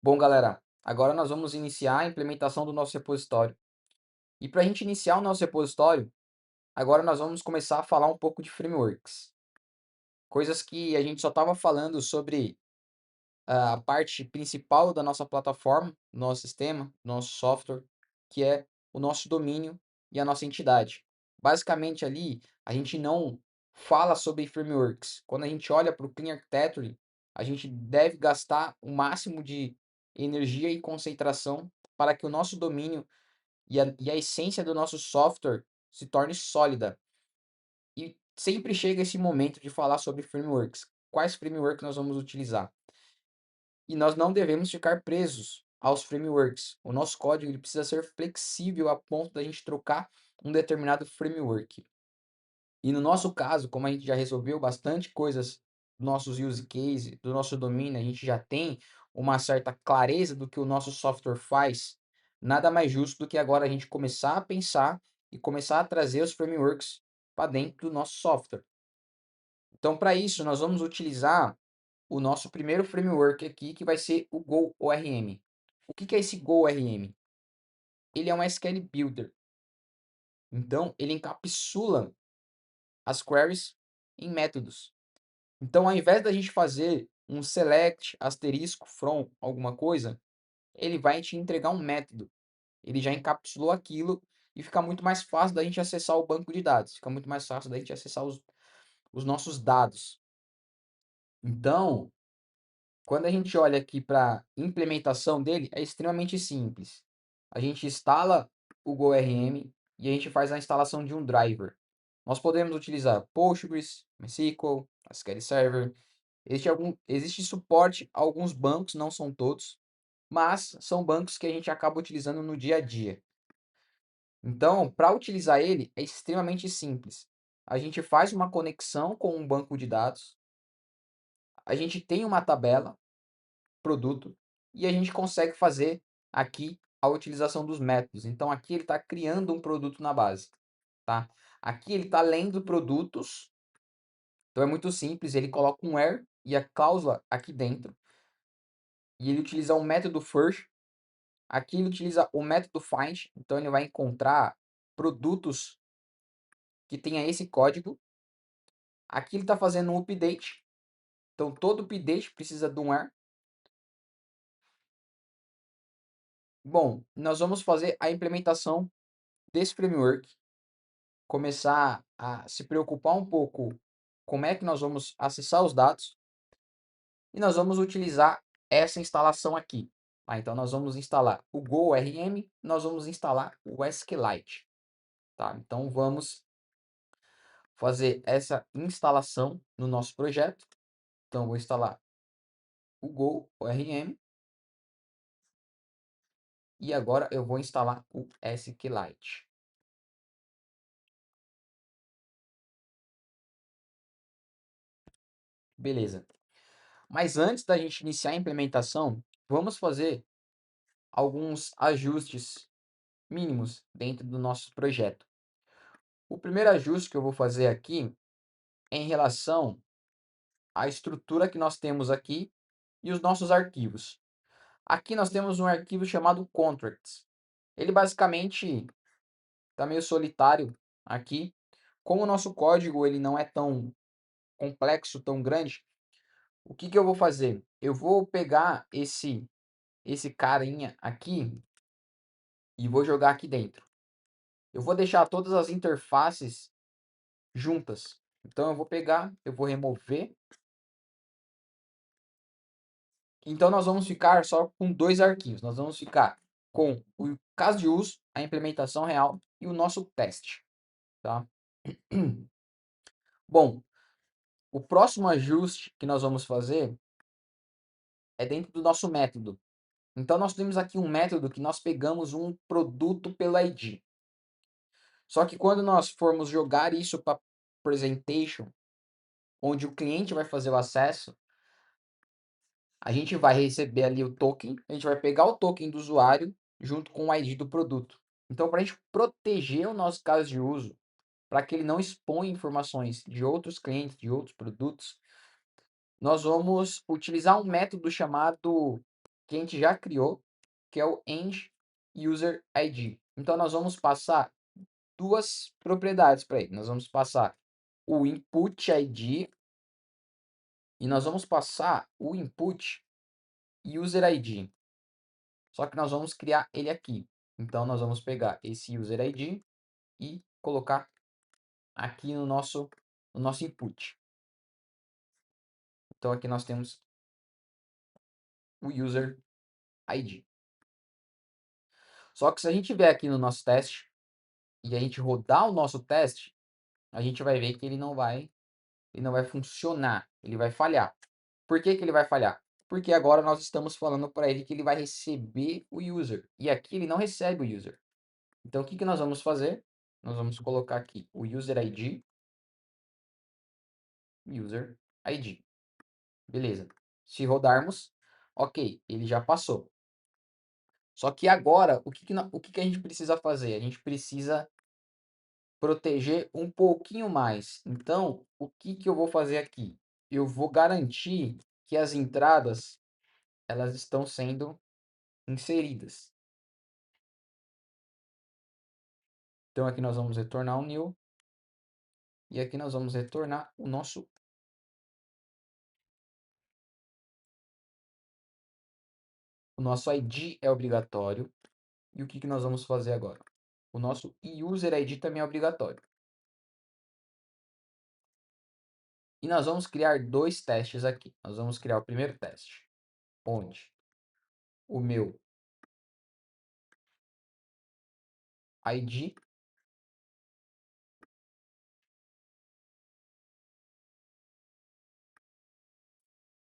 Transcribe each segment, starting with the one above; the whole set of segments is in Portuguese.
Bom, galera, agora nós vamos iniciar a implementação do nosso repositório. E para a gente iniciar o nosso repositório, agora nós vamos começar a falar um pouco de frameworks. Coisas que a gente só estava falando sobre a parte principal da nossa plataforma, do nosso sistema, do nosso software, que é o nosso domínio e a nossa entidade. Basicamente ali, a gente não fala sobre frameworks. Quando a gente olha para o Clean Architecture, a gente deve gastar o máximo de energia e concentração para que o nosso domínio e a essência do nosso software se torne sólida. E sempre chega esse momento de falar sobre frameworks. Quais frameworks nós vamos utilizar? E nós não devemos ficar presos aos frameworks. O nosso código ele precisa ser flexível a ponto da gente trocar um determinado framework. E no nosso caso, como a gente já resolveu bastante coisas dos nossos use case, do nosso domínio, a gente já tem uma certa clareza do que o nosso software faz, nada mais justo do que agora a gente começar a pensar e começar a trazer os frameworks para dentro do nosso software. Então, para isso, nós vamos utilizar o nosso primeiro framework aqui, que vai ser o Go ORM. O que é esse Go ORM? Ele é um SQL Builder. Então, ele encapsula as queries em métodos. Então, ao invés da gente fazer um select asterisco from alguma coisa, ele vai te entregar um método. Ele já encapsulou aquilo e fica muito mais fácil da gente acessar o banco de dados. Fica muito mais fácil da gente acessar os nossos dados. Então, quando a gente olha aqui para a implementação dele, é extremamente simples. A gente instala o GoRM e a gente faz a instalação de um driver. Nós podemos utilizar Postgres, MySQL, SQL Server. Existe suporte a alguns bancos, não são todos, mas são bancos que a gente acaba utilizando no dia a dia. Então, para utilizar ele, é extremamente simples. A gente faz uma conexão com um banco de dados, a gente tem uma tabela, produto, e a gente consegue fazer aqui a utilização dos métodos. Então, aqui ele está criando um produto na base, tá? Aqui ele está lendo produtos, então é muito simples, ele coloca um where e a cláusula aqui dentro, e ele utiliza o método first. Aqui ele utiliza o método find, então ele vai encontrar produtos que tenha esse código. Aqui ele está fazendo um update, então todo update precisa de um where. Bom, nós vamos fazer a implementação desse framework, começar a se preocupar um pouco como é que nós vamos acessar os dados e nós vamos utilizar essa instalação aqui. Tá? Então, nós vamos instalar o GoRM, nós vamos instalar o SQLite. Tá? Então, vamos fazer essa instalação no nosso projeto. Então, vou instalar o GoRM e agora eu vou instalar o SQLite. Beleza. Mas antes da gente iniciar a implementação, vamos fazer alguns ajustes mínimos dentro do nosso projeto. O primeiro ajuste que eu vou fazer aqui é em relação à estrutura que nós temos aqui e os nossos arquivos. Aqui nós temos um arquivo chamado contracts. Ele basicamente está meio solitário aqui. Como o nosso código ele não é tão complexo, tão grande, o que eu vou fazer? Eu vou pegar esse carinha aqui e vou jogar aqui dentro. Eu vou deixar todas as interfaces juntas. Então eu vou pegar, eu vou remover. Então nós vamos ficar só com dois arquivos. Nós vamos ficar com o caso de uso, a implementação real e o nosso teste, tá? Bom, o próximo ajuste que nós vamos fazer é dentro do nosso método. Então nós temos aqui um método que nós pegamos um produto pelo ID. Só que quando nós formos jogar isso para presentation, onde o cliente vai fazer o acesso, a gente vai receber ali o token, a gente vai pegar o token do usuário junto com o ID do produto. Então, para a gente proteger o nosso caso de uso, para que ele não exponha informações de outros clientes, de outros produtos, nós vamos utilizar um método chamado que a gente já criou, que é o end user ID. Então nós vamos passar duas propriedades para ele. Nós vamos passar o input ID e nós vamos passar o input user ID. Só que nós vamos criar ele aqui. Então nós vamos pegar esse user ID e colocar aqui no nosso input. Então aqui nós temos o user ID. Só que se a gente vier aqui no nosso teste e a gente rodar o nosso teste, a gente vai ver que ele não vai funcionar, ele vai falhar. Por que que ele vai falhar? Porque agora nós estamos falando para ele que ele vai receber o user. E aqui ele não recebe o user. Então o que que nós vamos fazer? Nós vamos colocar aqui o user ID. User ID. Beleza. Se rodarmos, ok, ele já passou. Só que agora, o que que a gente precisa fazer? A gente precisa proteger um pouquinho mais. Então, o que que eu vou fazer aqui? Eu vou garantir que as entradas elas estão sendo inseridas. Então aqui nós vamos retornar um new e aqui nós vamos retornar o nosso ID é obrigatório. E o que que nós vamos fazer agora? O nosso user ID também é obrigatório. E nós vamos criar dois testes aqui. Nós vamos criar o primeiro teste, onde o meu ID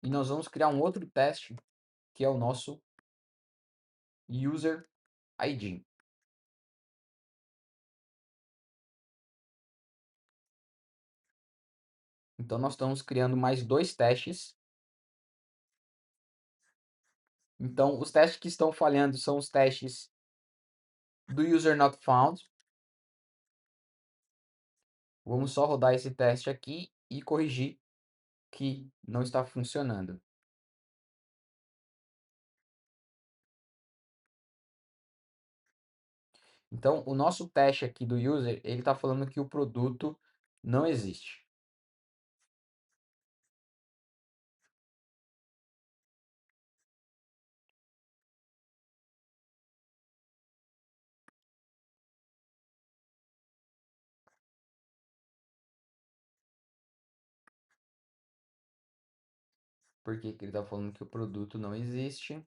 e nós vamos criar um outro teste que é o nosso user ID. Então nós estamos criando mais dois testes. Então os testes que estão falhando são os testes do user not found. Vamos só rodar esse teste aqui e corrigir que não está funcionando. Então o nosso teste aqui do user, ele está falando que o produto não existe. Por que que ele está falando que o produto não existe?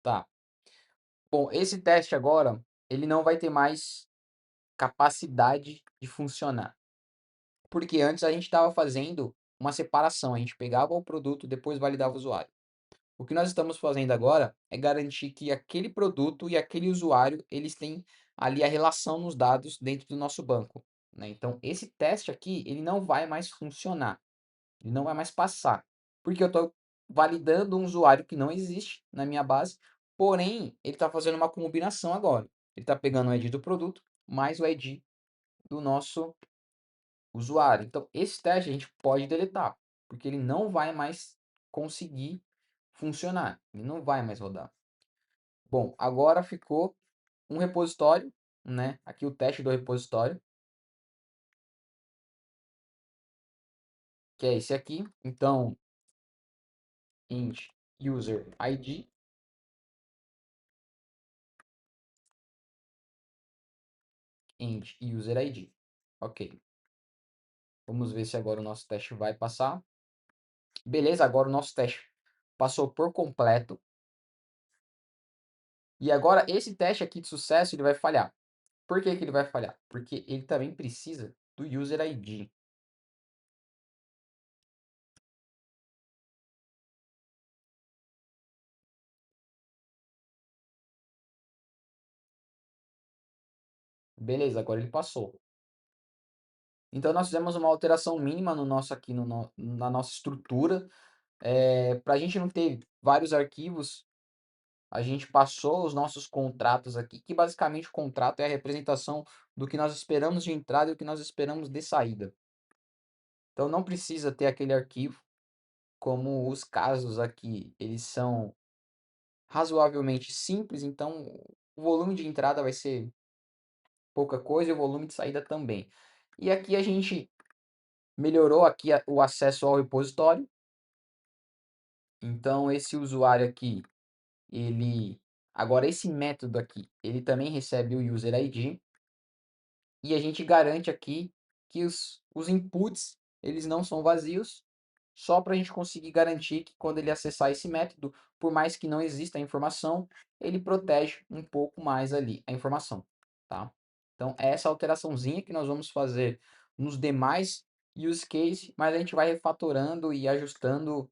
Tá. Bom, esse teste agora, ele não vai ter mais capacidade de funcionar. Porque antes a gente estava fazendo uma separação, a gente pegava o produto, depois validava o usuário. O que nós estamos fazendo agora é garantir que aquele produto e aquele usuário, eles têm ali a relação nos dados dentro do nosso banco, né? Então, esse teste aqui, ele não vai mais funcionar, ele não vai mais passar, porque eu estou validando um usuário que não existe na minha base, porém, ele está fazendo uma combinação agora. Ele está pegando o ID do produto mais o ID do nosso usuário. Então, esse teste a gente pode deletar, porque ele não vai mais conseguir funcionar, ele não vai mais rodar. Bom, agora ficou um repositório, né? Aqui o teste do repositório, que é esse aqui. Então, int user ID, int user ID. Ok. Vamos ver se agora o nosso teste vai passar. Beleza, agora o nosso teste passou por completo. E agora esse teste aqui de sucesso ele vai falhar. Por que que ele vai falhar? Porque ele também precisa do user ID. Beleza, agora ele passou. Então nós fizemos uma alteração mínima no nosso aqui na nossa estrutura, para a gente não ter vários arquivos a gente passou os nossos contratos aqui, que basicamente o contrato é a representação do que nós esperamos de entrada e o que nós esperamos de saída. Então não precisa ter aquele arquivo, como os casos aqui, eles são razoavelmente simples, então o volume de entrada vai ser pouca coisa e o volume de saída também. E aqui a gente melhorou aqui o acesso ao repositório. Então esse usuário aqui, ele agora esse método aqui, ele também recebe o user ID e a gente garante aqui que os inputs eles não são vazios, só para a gente conseguir garantir que quando ele acessar esse método, por mais que não exista a informação, ele protege um pouco mais ali a informação, tá? Então, é essa alteraçãozinha que nós vamos fazer nos demais use case, mas a gente vai refatorando e ajustando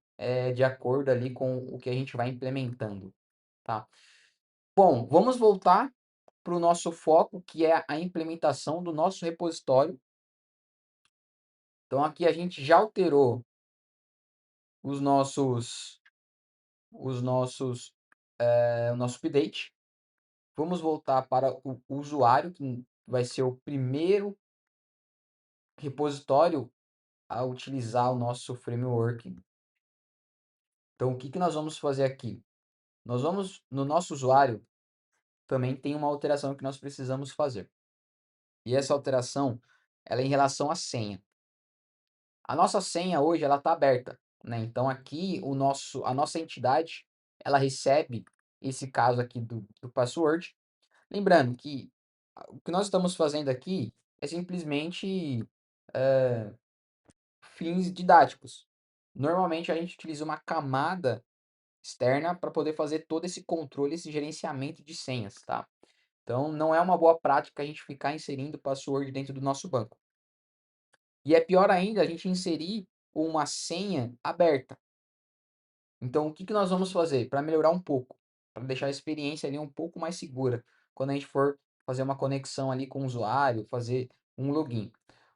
de acordo ali com o que a gente vai implementando, tá? Bom, vamos voltar para o nosso foco, que é a implementação do nosso repositório. Então, aqui a gente já alterou os nossos, o nosso update. Vamos voltar para o usuário, que vai ser o primeiro repositório a utilizar o nosso framework. Então, o que que nós vamos fazer aqui? Nós vamos, no nosso usuário, também tem uma alteração que nós precisamos fazer. E essa alteração, ela é em relação à senha. A nossa senha hoje, ela está aberta, né? Então, aqui, a nossa entidade, ela recebe esse caso aqui do password. Lembrando que o que nós estamos fazendo aqui é simplesmente eh, fins didáticos. Normalmente a gente utiliza uma camada externa para poder fazer todo esse controle, esse gerenciamento de senhas, tá? Então não é uma boa prática a gente ficar inserindo password dentro do nosso banco. E é pior ainda a gente inserir uma senha aberta. Então o que que nós vamos fazer para melhorar um pouco, para deixar a experiência ali um pouco mais segura quando a gente for fazer uma conexão ali com o usuário, fazer um login?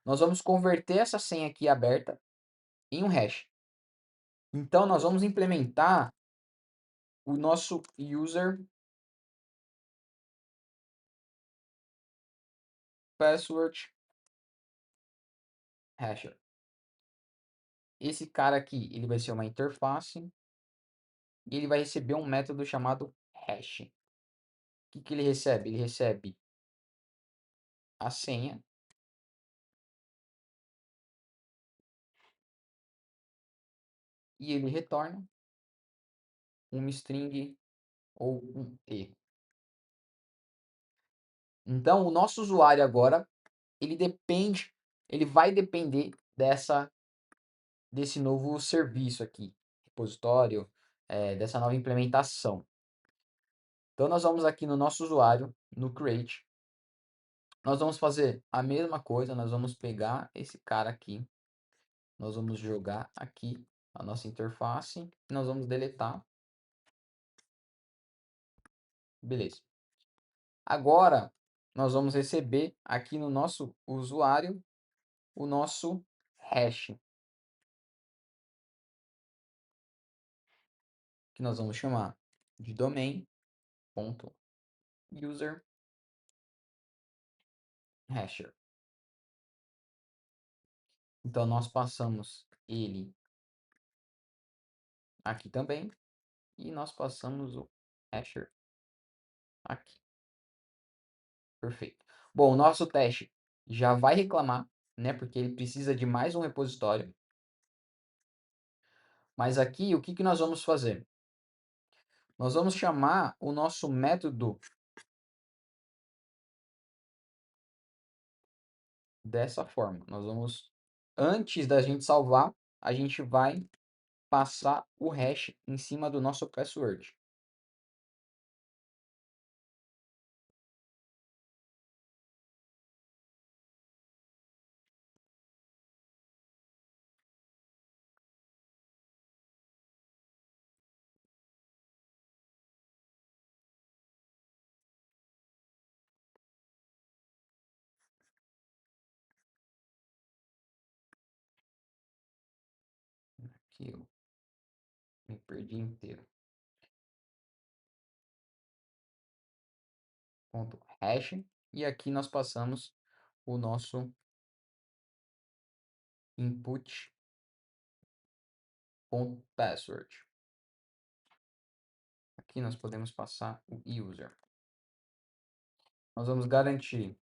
Nós vamos converter essa senha aqui aberta em um hash. Então nós vamos implementar o nosso user password hasher. Esse cara aqui, ele vai ser uma interface e ele vai receber um método chamado hash. O que que ele recebe? Ele recebe a senha e ele retorna uma string ou um erro. Então, o nosso usuário agora, ele vai depender desse novo serviço aqui, repositório, dessa nova implementação. Então, nós vamos aqui no nosso usuário, no create, nós vamos fazer a mesma coisa, nós vamos pegar esse cara aqui, nós vamos jogar aqui a nossa interface, e nós vamos deletar. Beleza. Agora, nós vamos receber aqui no nosso usuário o nosso hash, que nós vamos chamar de domain.user hasher. Então, nós passamos ele aqui também e nós passamos o hasher aqui. Perfeito. Bom, o nosso teste já vai reclamar, né? Porque ele precisa de mais um repositório. Mas aqui, o que que nós vamos fazer? Nós vamos chamar o nosso método dessa forma. Antes da gente salvar, a gente vai passar o hash em cima do nosso password. Aqui eu me perdi inteiro. ponto hash, e aqui nós passamos o nosso input.password. Aqui nós podemos passar o user. Nós vamos garantir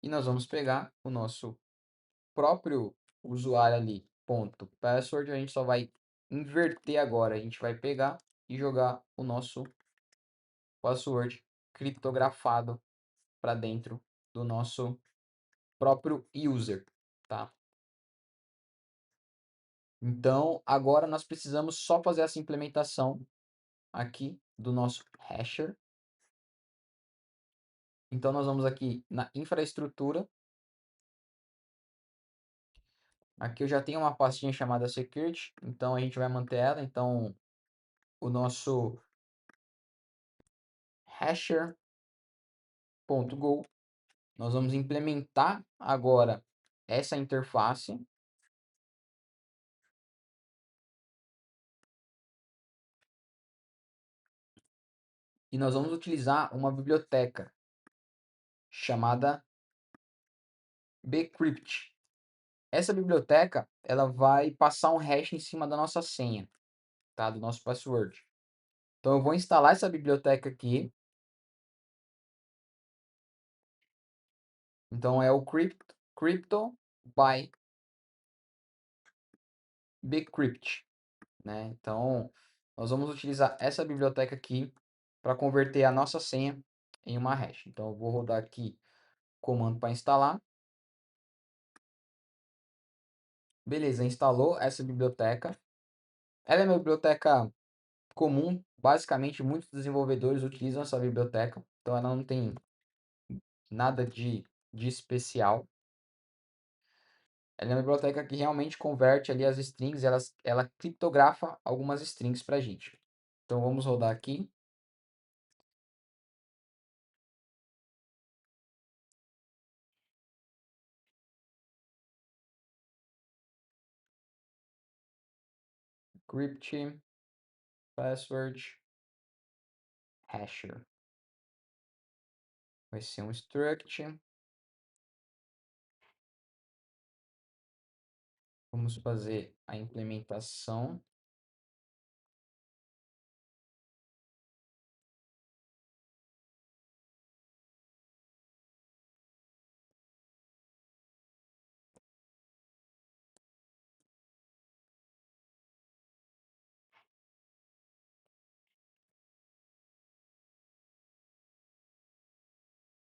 e nós vamos pegar o nosso próprio usuário ali, ponto password, a gente só vai inverter agora, a gente vai pegar e jogar o nosso password criptografado para dentro do nosso próprio user, tá? Então, agora nós precisamos só fazer essa implementação aqui do nosso hasher. Então, nós vamos aqui na infraestrutura. Aqui eu já tenho uma pastinha chamada security, então a gente vai manter ela. Então, o nosso hasher.go, nós vamos implementar agora essa interface. E nós vamos utilizar uma biblioteca chamada bcrypt. Essa biblioteca, ela vai passar um hash em cima da nossa senha, tá? Do nosso password. Então eu vou instalar essa biblioteca aqui. Então é o crypto by bcrypt, né? Então nós vamos utilizar essa biblioteca aqui para converter a nossa senha em uma hash. Então eu vou rodar aqui o comando para instalar. Beleza, instalou essa biblioteca. Ela é uma biblioteca comum, basicamente muitos desenvolvedores utilizam essa biblioteca, então ela não tem nada de especial. Ela é uma biblioteca que realmente converte ali as strings, ela criptografa algumas strings para a gente. Então vamos rodar aqui. Crypt password hasher. Vai ser um struct. Vamos fazer a implementação.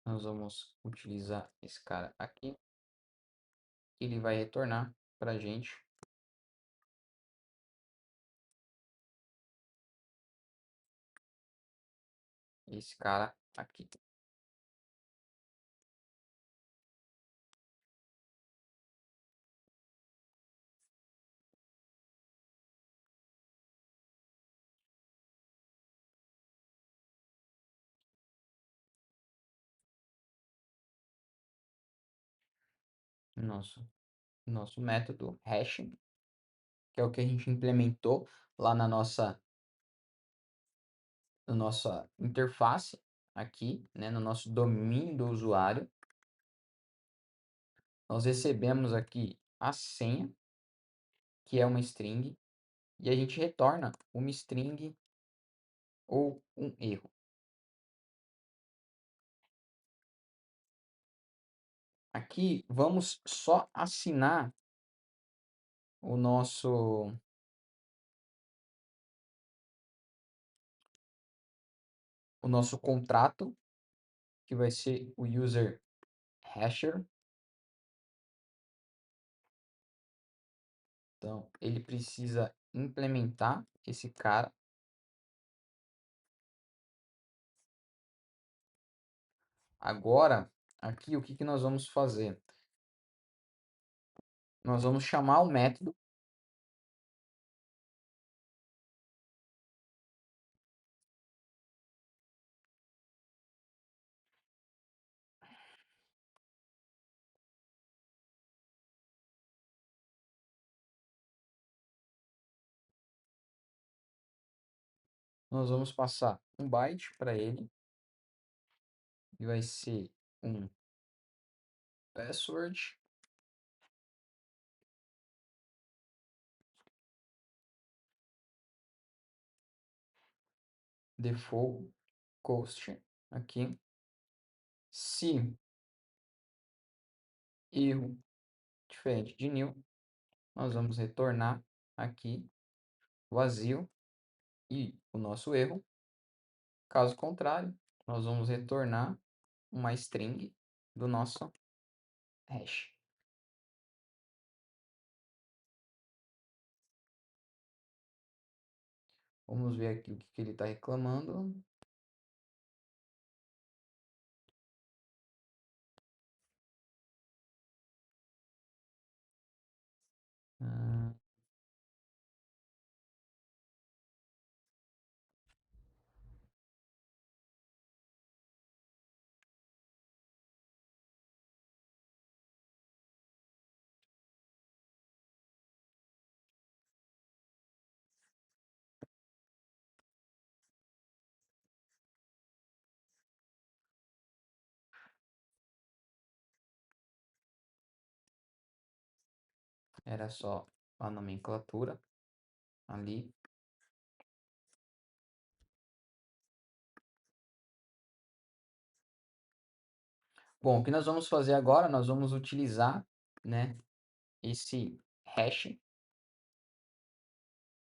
Nós vamos utilizar esse cara aqui. Ele vai retornar para a gente esse cara aqui. Nosso método hashing, que é o que a gente implementou lá na nossa interface aqui, né, no nosso domínio do usuário. Nós recebemos aqui a senha, que é uma string, e a gente retorna uma string ou um erro. Aqui vamos só assinar o nosso contrato, que vai ser o user hasher. Então, ele precisa implementar esse cara. Agora, aqui o que nós vamos fazer? Nós vamos chamar o método Nós vamos passar um byte para ele e vai ser um password default coast aqui. Se erro diferente de new, nós vamos retornar aqui vazio e o nosso erro. Caso contrário, nós vamos retornar uma string do nosso hash. Vamos ver aqui o que ele está reclamando. Ah, era só a nomenclatura ali. Bom, o que nós vamos fazer agora? Nós vamos utilizar, né, esse hash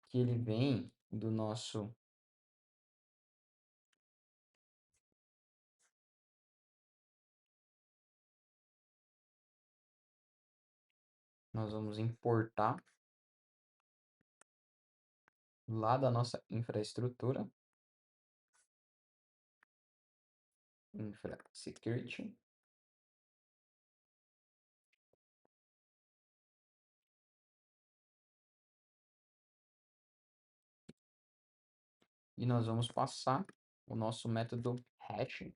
que ele vem do nosso nós vamos importar lá da nossa infraestrutura, infra security, e nós vamos passar o nosso método hash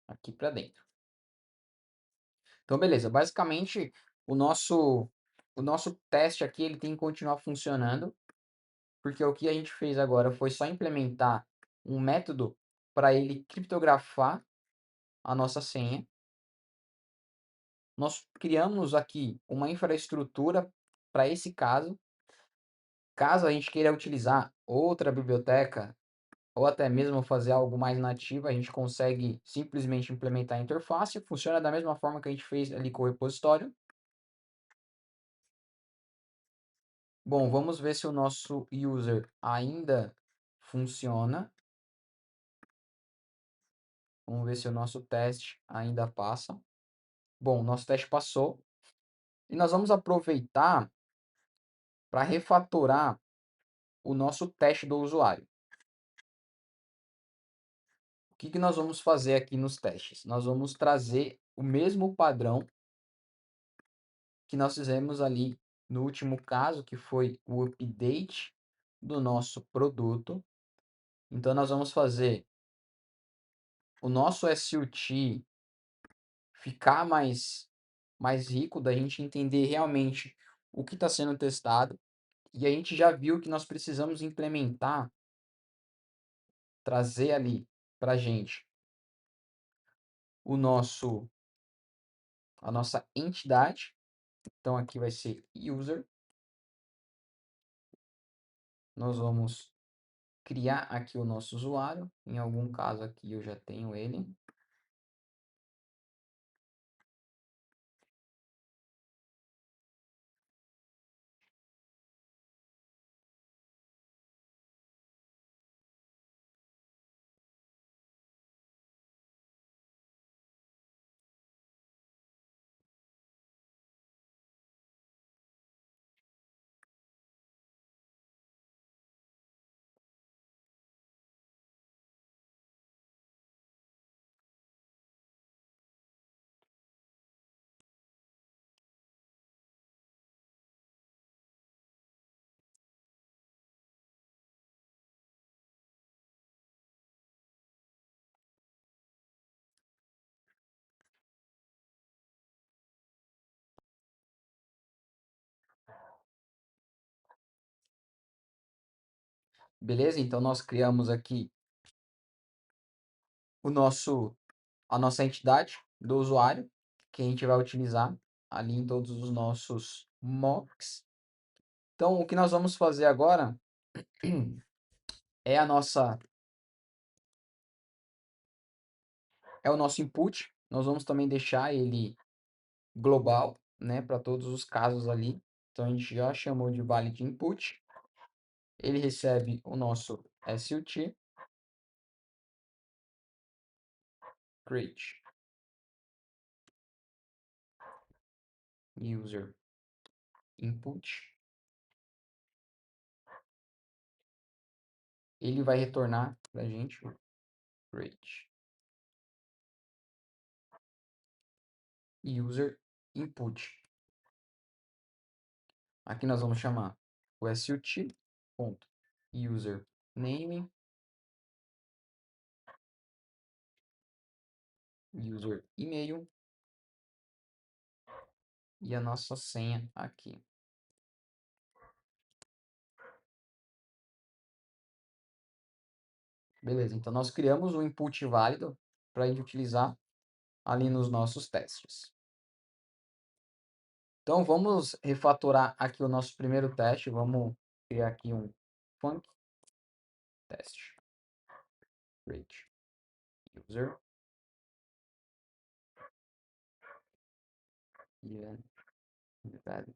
aqui para dentro. Então, beleza. Basicamente, o nosso teste aqui ele tem que continuar funcionando, porque o que a gente fez agora foi só implementar um método para ele criptografar a nossa senha. Nós criamos aqui uma infraestrutura para esse caso. Caso a gente queira utilizar outra biblioteca ou até mesmo fazer algo mais nativo, a gente consegue simplesmente implementar a interface. Funciona da mesma forma que a gente fez ali com o repositório. Bom, vamos ver se o nosso user ainda funciona. Vamos ver se o nosso teste ainda passa. Bom, nosso teste passou. E nós vamos aproveitar para refatorar o nosso teste do usuário. O que que nós vamos fazer aqui nos testes? Nós vamos trazer o mesmo padrão que nós fizemos ali no último caso, que foi o update do nosso produto. Então, nós vamos fazer o nosso SUT ficar mais rico, da gente entender realmente o que está sendo testado. E a gente já viu que nós precisamos implementar, trazer ali para a gente a nossa entidade. Então aqui vai ser user. Nós vamos criar aqui o nosso usuário. Em algum caso aqui eu já tenho ele. Beleza? Então nós criamos aqui o nosso, a nossa entidade do usuário, que a gente vai utilizar ali em todos os nossos mocks. Então, o que nós vamos fazer agora é é o nosso input. Nós vamos também deixar ele global, né, para todos os casos ali. Então, a gente já chamou de valid input. Ele recebe o nosso SUT, create user input. Ele vai retornar para a gente o create user input. Aqui nós vamos chamar o SUT.user_name, user e-mail e a nossa senha aqui. Beleza, então nós criamos um input válido para a gente utilizar ali nos nossos testes. Então vamos refatorar aqui o nosso primeiro teste. Vamos criar aqui um func teste. Create user event valid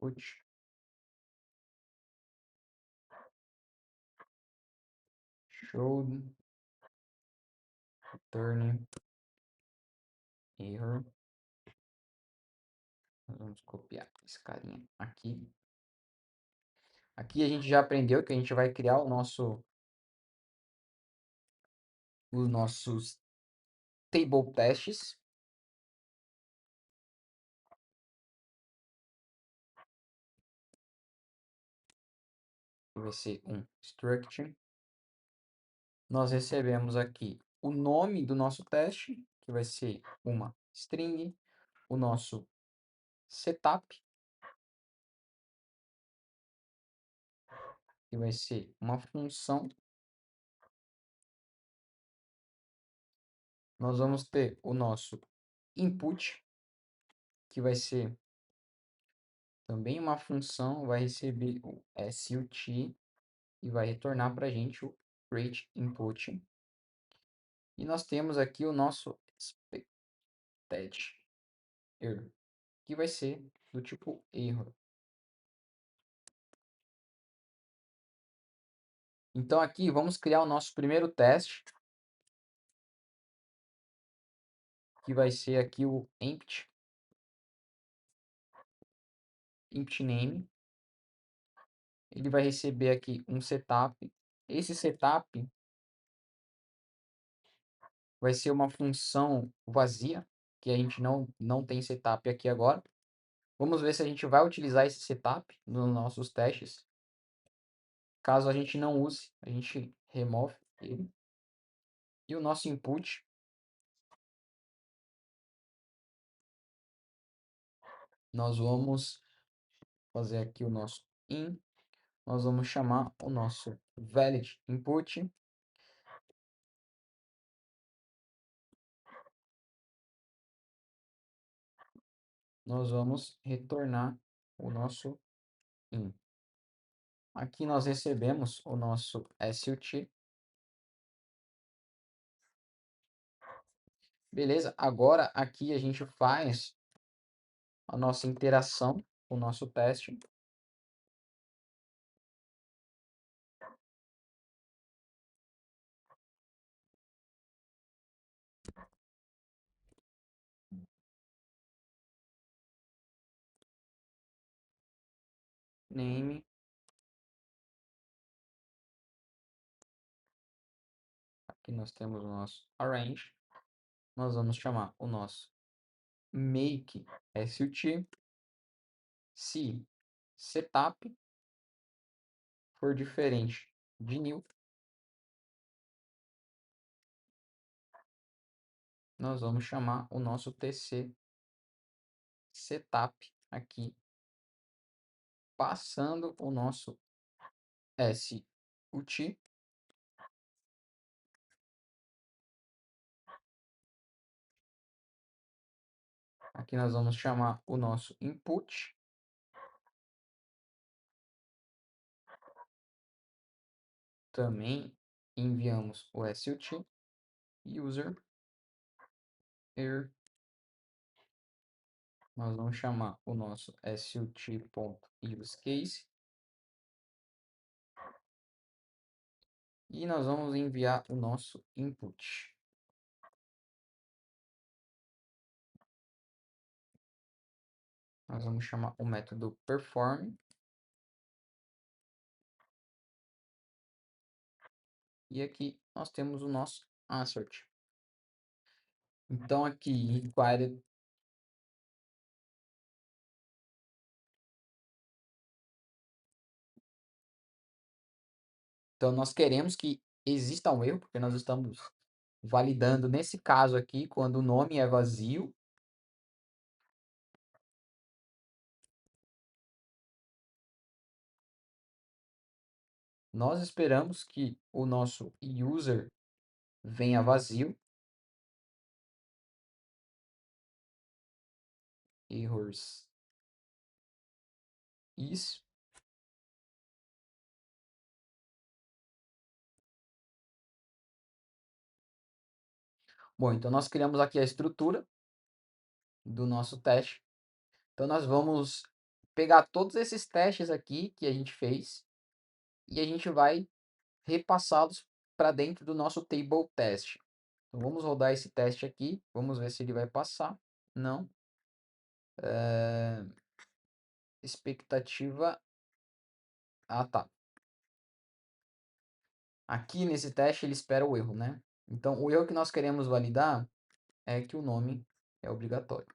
put showed return error. Nós vamos copiar esse carinha aqui. Aqui a gente já aprendeu que a gente vai criar os nossos table tests. Que vai ser um struct. Nós recebemos aqui o nome do nosso teste, que vai ser uma string, o nosso setup, que vai ser uma função. Nós vamos ter o nosso input, que vai ser também uma função, vai receber o SUT e vai retornar para a gente o create input. E nós temos aqui o nosso expected error, que vai ser do tipo erro. Então aqui vamos criar o nosso primeiro teste, que vai ser aqui o empty name. Ele vai receber aqui um setup. Esse setup vai ser uma função vazia, que a gente não tem setup aqui agora. Vamos ver se a gente vai utilizar esse setup nos nossos testes. Caso a gente não use, a gente remove ele. E o nosso input, nós vamos fazer aqui o nosso in. Nós vamos chamar o nosso valid input. Nós vamos retornar o nosso in. Aqui nós recebemos o nosso SUT. Beleza? Agora aqui a gente faz a nossa interação com o nosso teste. Name. Aqui nós temos o nosso arrange. Nós vamos chamar o nosso make SUT. Se setup for diferente de new, nós vamos chamar o nosso TC setup aqui passando o nosso SUT. Aqui nós vamos chamar o nosso input. Também enviamos o SUT. User error. Nós vamos chamar o nosso SUT.useCase. E nós vamos enviar o nosso input. Nós vamos chamar o método perform. E aqui nós temos o nosso assert. Então aqui, required. Então nós queremos que exista um erro, porque nós estamos validando nesse caso aqui, quando o nome é vazio. Nós esperamos que o nosso user venha vazio. Errors is. Bom, então nós criamos aqui a estrutura do nosso teste. Então nós vamos pegar todos esses testes aqui que a gente fez e a gente vai repassá-los para dentro do nosso table test. Então vamos rodar esse teste aqui, vamos ver se ele vai passar. Não. Expectativa. Ah, tá. Aqui nesse teste ele espera o erro, né? Então o erro que nós queremos validar é que o nome é obrigatório.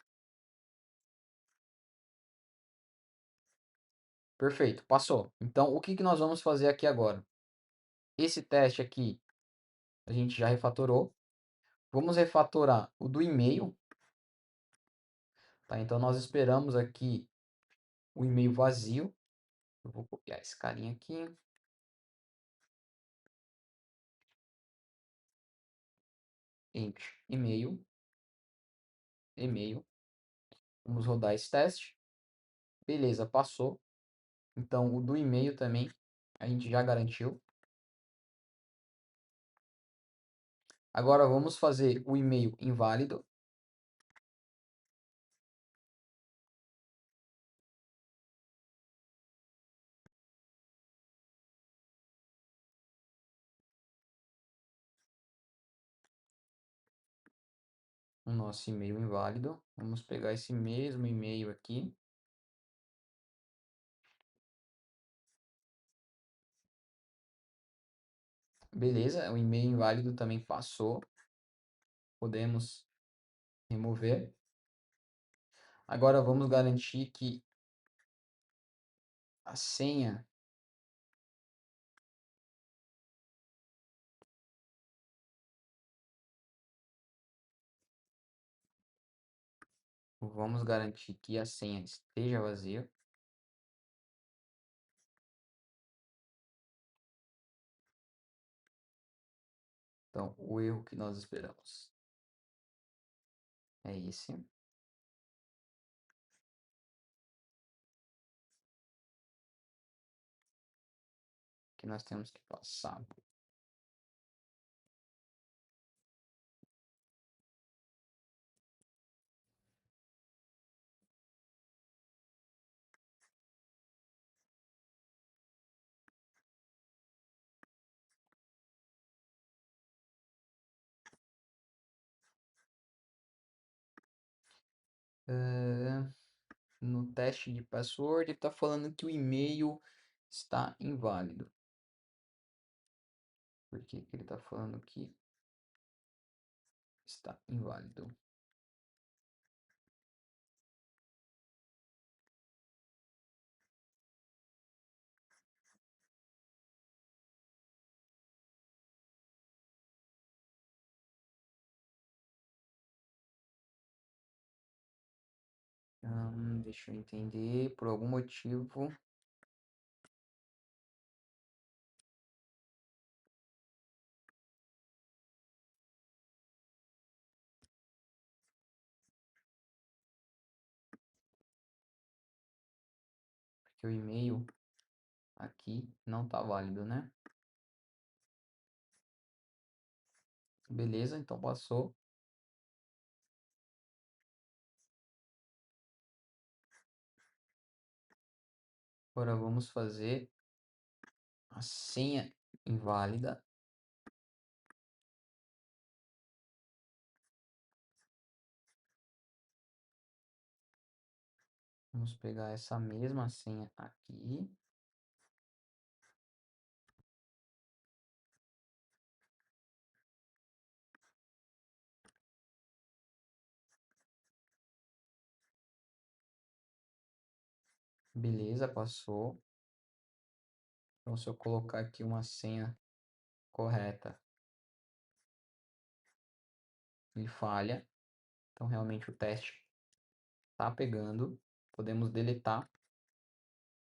Perfeito, passou. Então o que que nós vamos fazer aqui agora? Esse teste aqui a gente já refatorou. Vamos refatorar o do e-mail. Tá? Então nós esperamos aqui o e-mail vazio. Eu vou copiar esse carinha aqui. Enter e-mail. E-mail. Vamos rodar esse teste. Beleza, passou. Então o do e-mail também a gente já garantiu. Agora vamos fazer o e-mail inválido. O nosso e-mail inválido. Vamos pegar esse mesmo e-mail aqui. Beleza, o e-mail inválido também passou. Podemos remover. Agora vamos garantir que a senha vamos garantir que a senha esteja vazia. Então, o erro que nós esperamos é esse. Que nós temos que passar. No teste de password, ele está falando que o e-mail está inválido. Por que que ele está falando que está inválido? Deixa eu entender. Por algum motivo que o e-mail aqui não tá válido, né? Beleza, então passou. Agora vamos fazer a senha inválida. Vamos pegar essa mesma senha aqui. Beleza, passou. Então, se eu colocar aqui uma senha correta, ele falha. Então, realmente o teste está pegando. Podemos deletar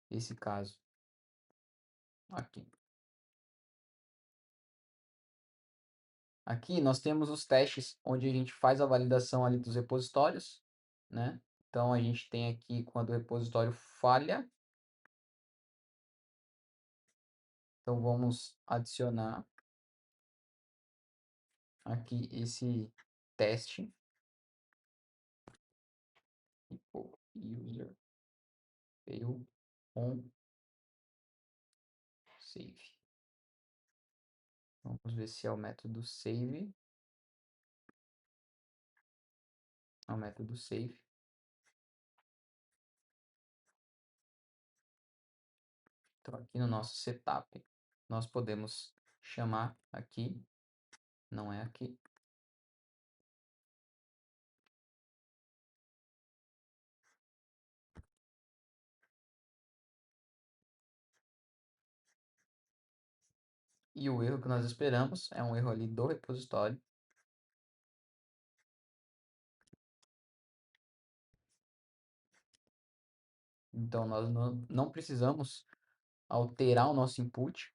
esse caso aqui. Aqui nós temos os testes onde a gente faz a validação ali dos repositórios, né? Então, a gente tem aqui quando o repositório falha. Então, vamos adicionar aqui esse teste. User fail on save. Vamos ver se é o método save. É o método save. Então, aqui no nosso setup, nós podemos chamar aqui, não é aqui. E o erro que nós esperamos é um erro ali do repositório. Então, nós não precisamos alterar o nosso input.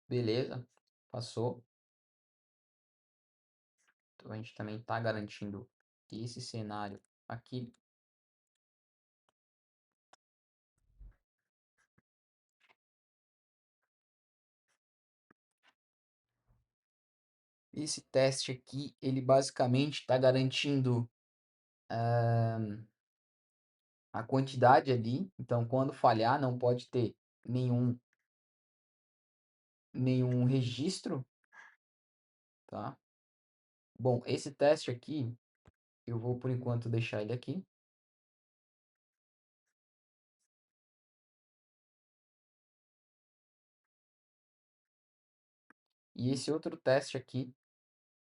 Beleza, passou. Então, a gente também está garantindo esse cenário aqui. Esse teste aqui, ele basicamente está garantindo a quantidade ali. Então, quando falhar, não pode ter nenhum registro, tá? Bom, esse teste aqui, eu vou por enquanto deixar ele aqui. E esse outro teste aqui,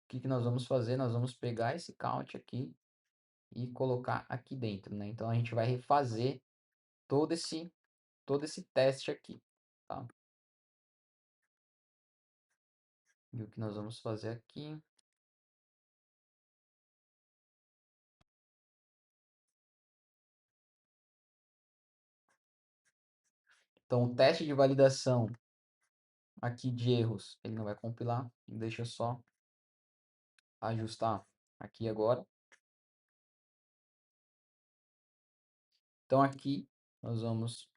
o que que nós vamos fazer? Nós vamos pegar esse count aqui e colocar aqui dentro, né? Então, a gente vai refazer todo esse teste aqui, tá? E o que nós vamos fazer aqui? Então, o teste de validação aqui de erros, ele não vai compilar. Deixa eu só ajustar aqui agora. Então, aqui nós vamos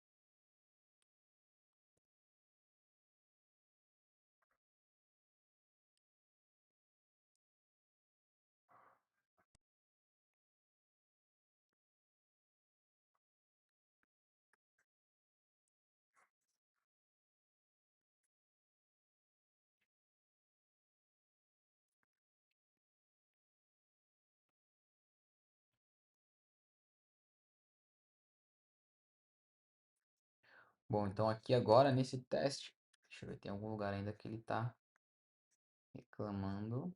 Bom, então aqui agora nesse teste, deixa eu ver, tem algum lugar ainda que ele está reclamando.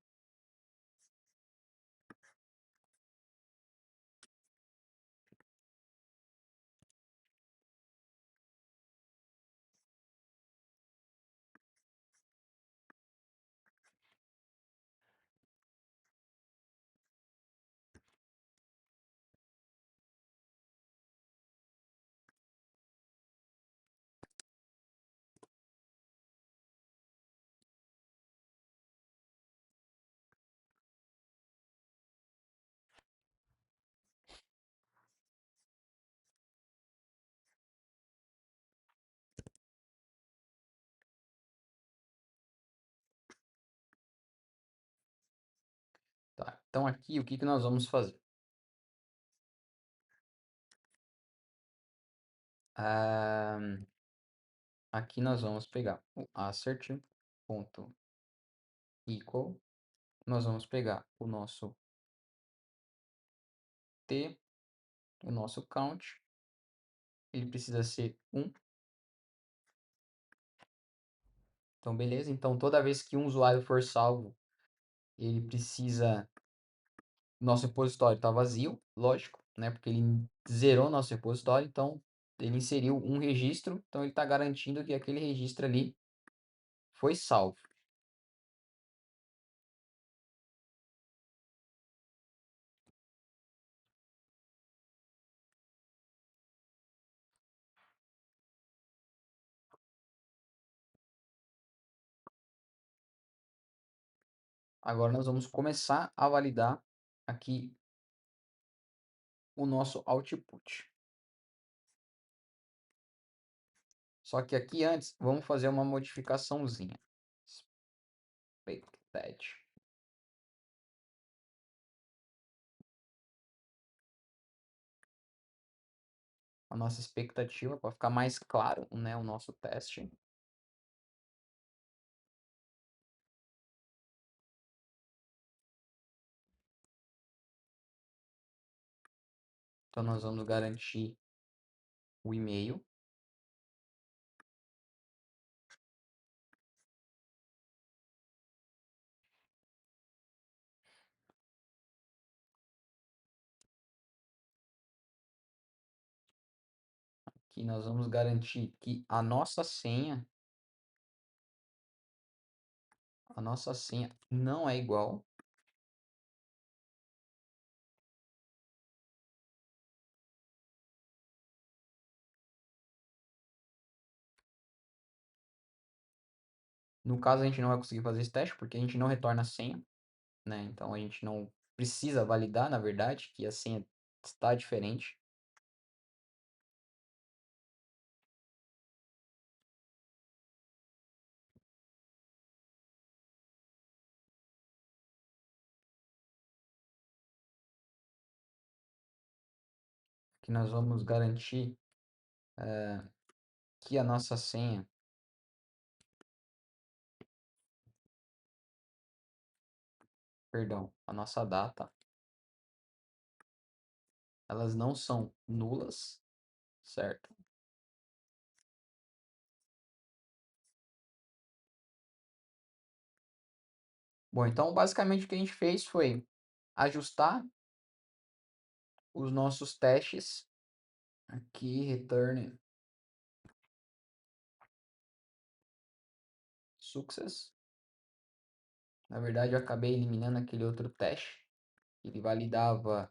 Então aqui, o que que nós vamos fazer? Ah, aqui nós vamos pegar o assert.equal, nós vamos pegar o nosso t, o nosso count, ele precisa ser 1. Então, beleza. Então, toda vez que um usuário for salvo, ele precisa... Nosso repositório está vazio, lógico, né? Porque ele zerou nosso repositório, então ele inseriu um registro, então ele está garantindo que aquele registro ali foi salvo. Agora nós vamos começar a validar aqui o nosso output. Só que aqui antes, vamos fazer uma modificaçãozinha. Expected. A nossa expectativa, para ficar mais claro, né, o nosso teste. Então nós vamos garantir o e-mail. Aqui nós vamos garantir que a nossa senha não é igual. No caso, a gente não vai conseguir fazer esse teste porque a gente não retorna a senha, né? Então a gente não precisa validar, na verdade, que a senha está diferente. Que nós vamos garantir que a nossa senha, perdão, a nossa data, elas não são nulas, certo? Bom, então basicamente o que a gente fez foi ajustar os nossos testes. Aqui, return success. Na verdade, eu acabei eliminando aquele outro teste. Ele validava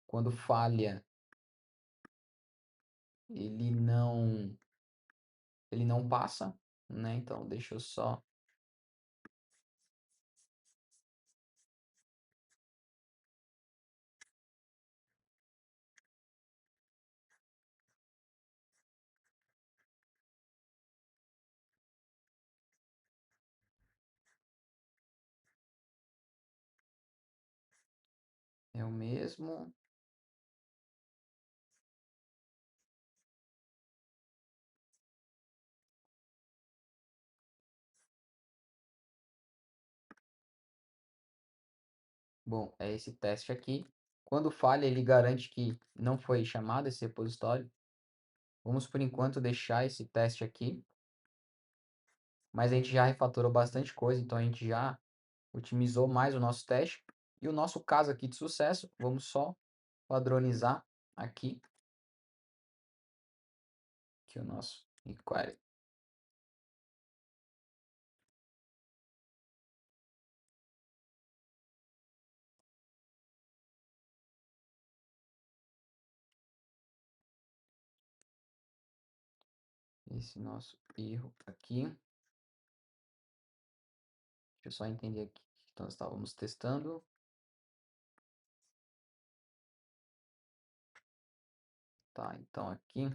quando falha, ele não, ele não passa, né? Então, deixa eu só... É o mesmo. Bom, é esse teste aqui. Quando falha, ele garante que não foi chamado esse repositório. Vamos, por enquanto, deixar esse teste aqui. Mas a gente já refatorou bastante coisa, então a gente já otimizou mais o nosso teste. E o nosso caso aqui de sucesso, vamos só padronizar aqui, que o nosso inquiry. Esse nosso erro aqui. Deixa eu só entender aqui. Então, nós estávamos testando. Tá, então aqui.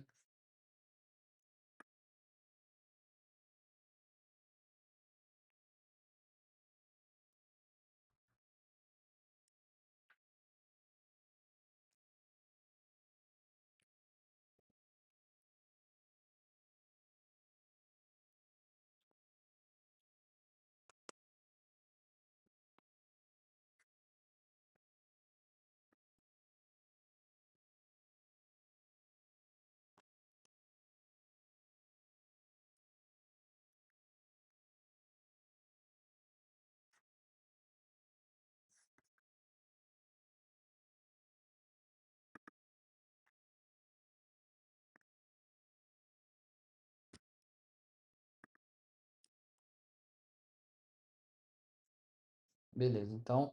Beleza, então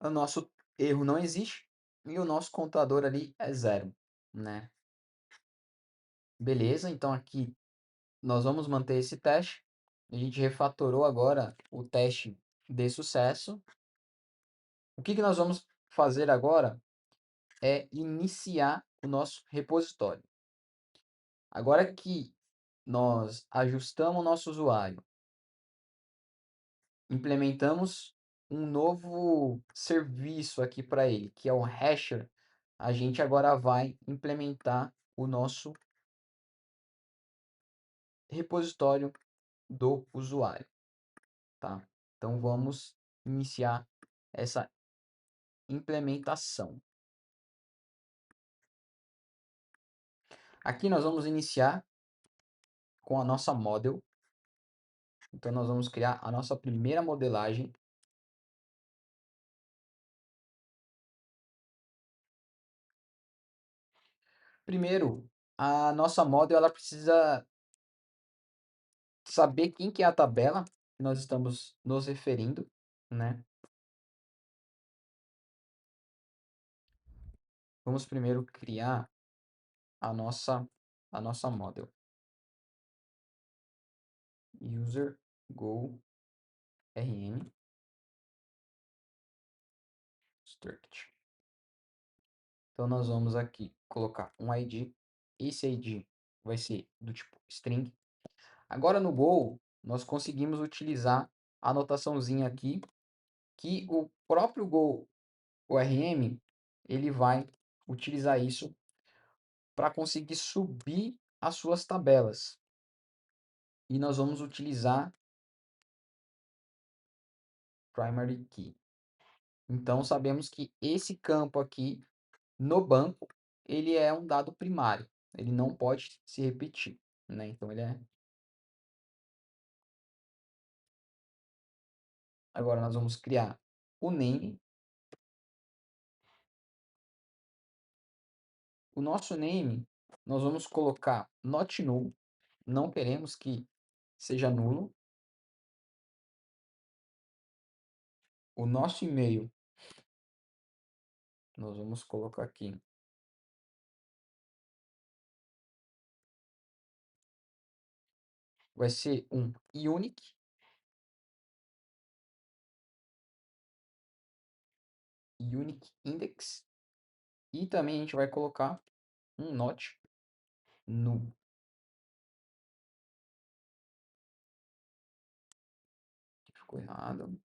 o nosso erro não existe e o nosso contador ali é zero, né? Beleza, então aqui nós vamos manter esse teste. A gente refatorou agora o teste de sucesso. O que que nós vamos fazer agora é iniciar o nosso repositório. Agora que nós ajustamos o nosso usuário, implementamos um novo serviço aqui para ele, que é o Hasher, a gente agora vai implementar o nosso repositório do usuário, tá? Então vamos iniciar essa implementação. Aqui nós vamos iniciar com a nossa model. Então nós vamos criar a nossa primeira modelagem. Primeiro, a nossa model ela precisa saber quem que é a tabela que nós estamos nos referindo, né? Vamos primeiro criar a nossa model. User go rn struct. Então nós vamos aqui colocar um ID. Esse ID vai ser do tipo string. Agora no Go, nós conseguimos utilizar a anotaçãozinha aqui que o próprio Go ORM ele vai utilizar isso para conseguir subir as suas tabelas. E nós vamos utilizar primary key. Então sabemos que esse campo aqui no banco ele é um dado primário. Ele não pode se repetir, né? Então ele é. Agora nós vamos criar o name. O nosso name nós vamos colocar not null. Não queremos que seja nulo. O nosso e-mail nós vamos colocar aqui. Vai ser um unique index. E também a gente vai colocar um not null. Ficou errado.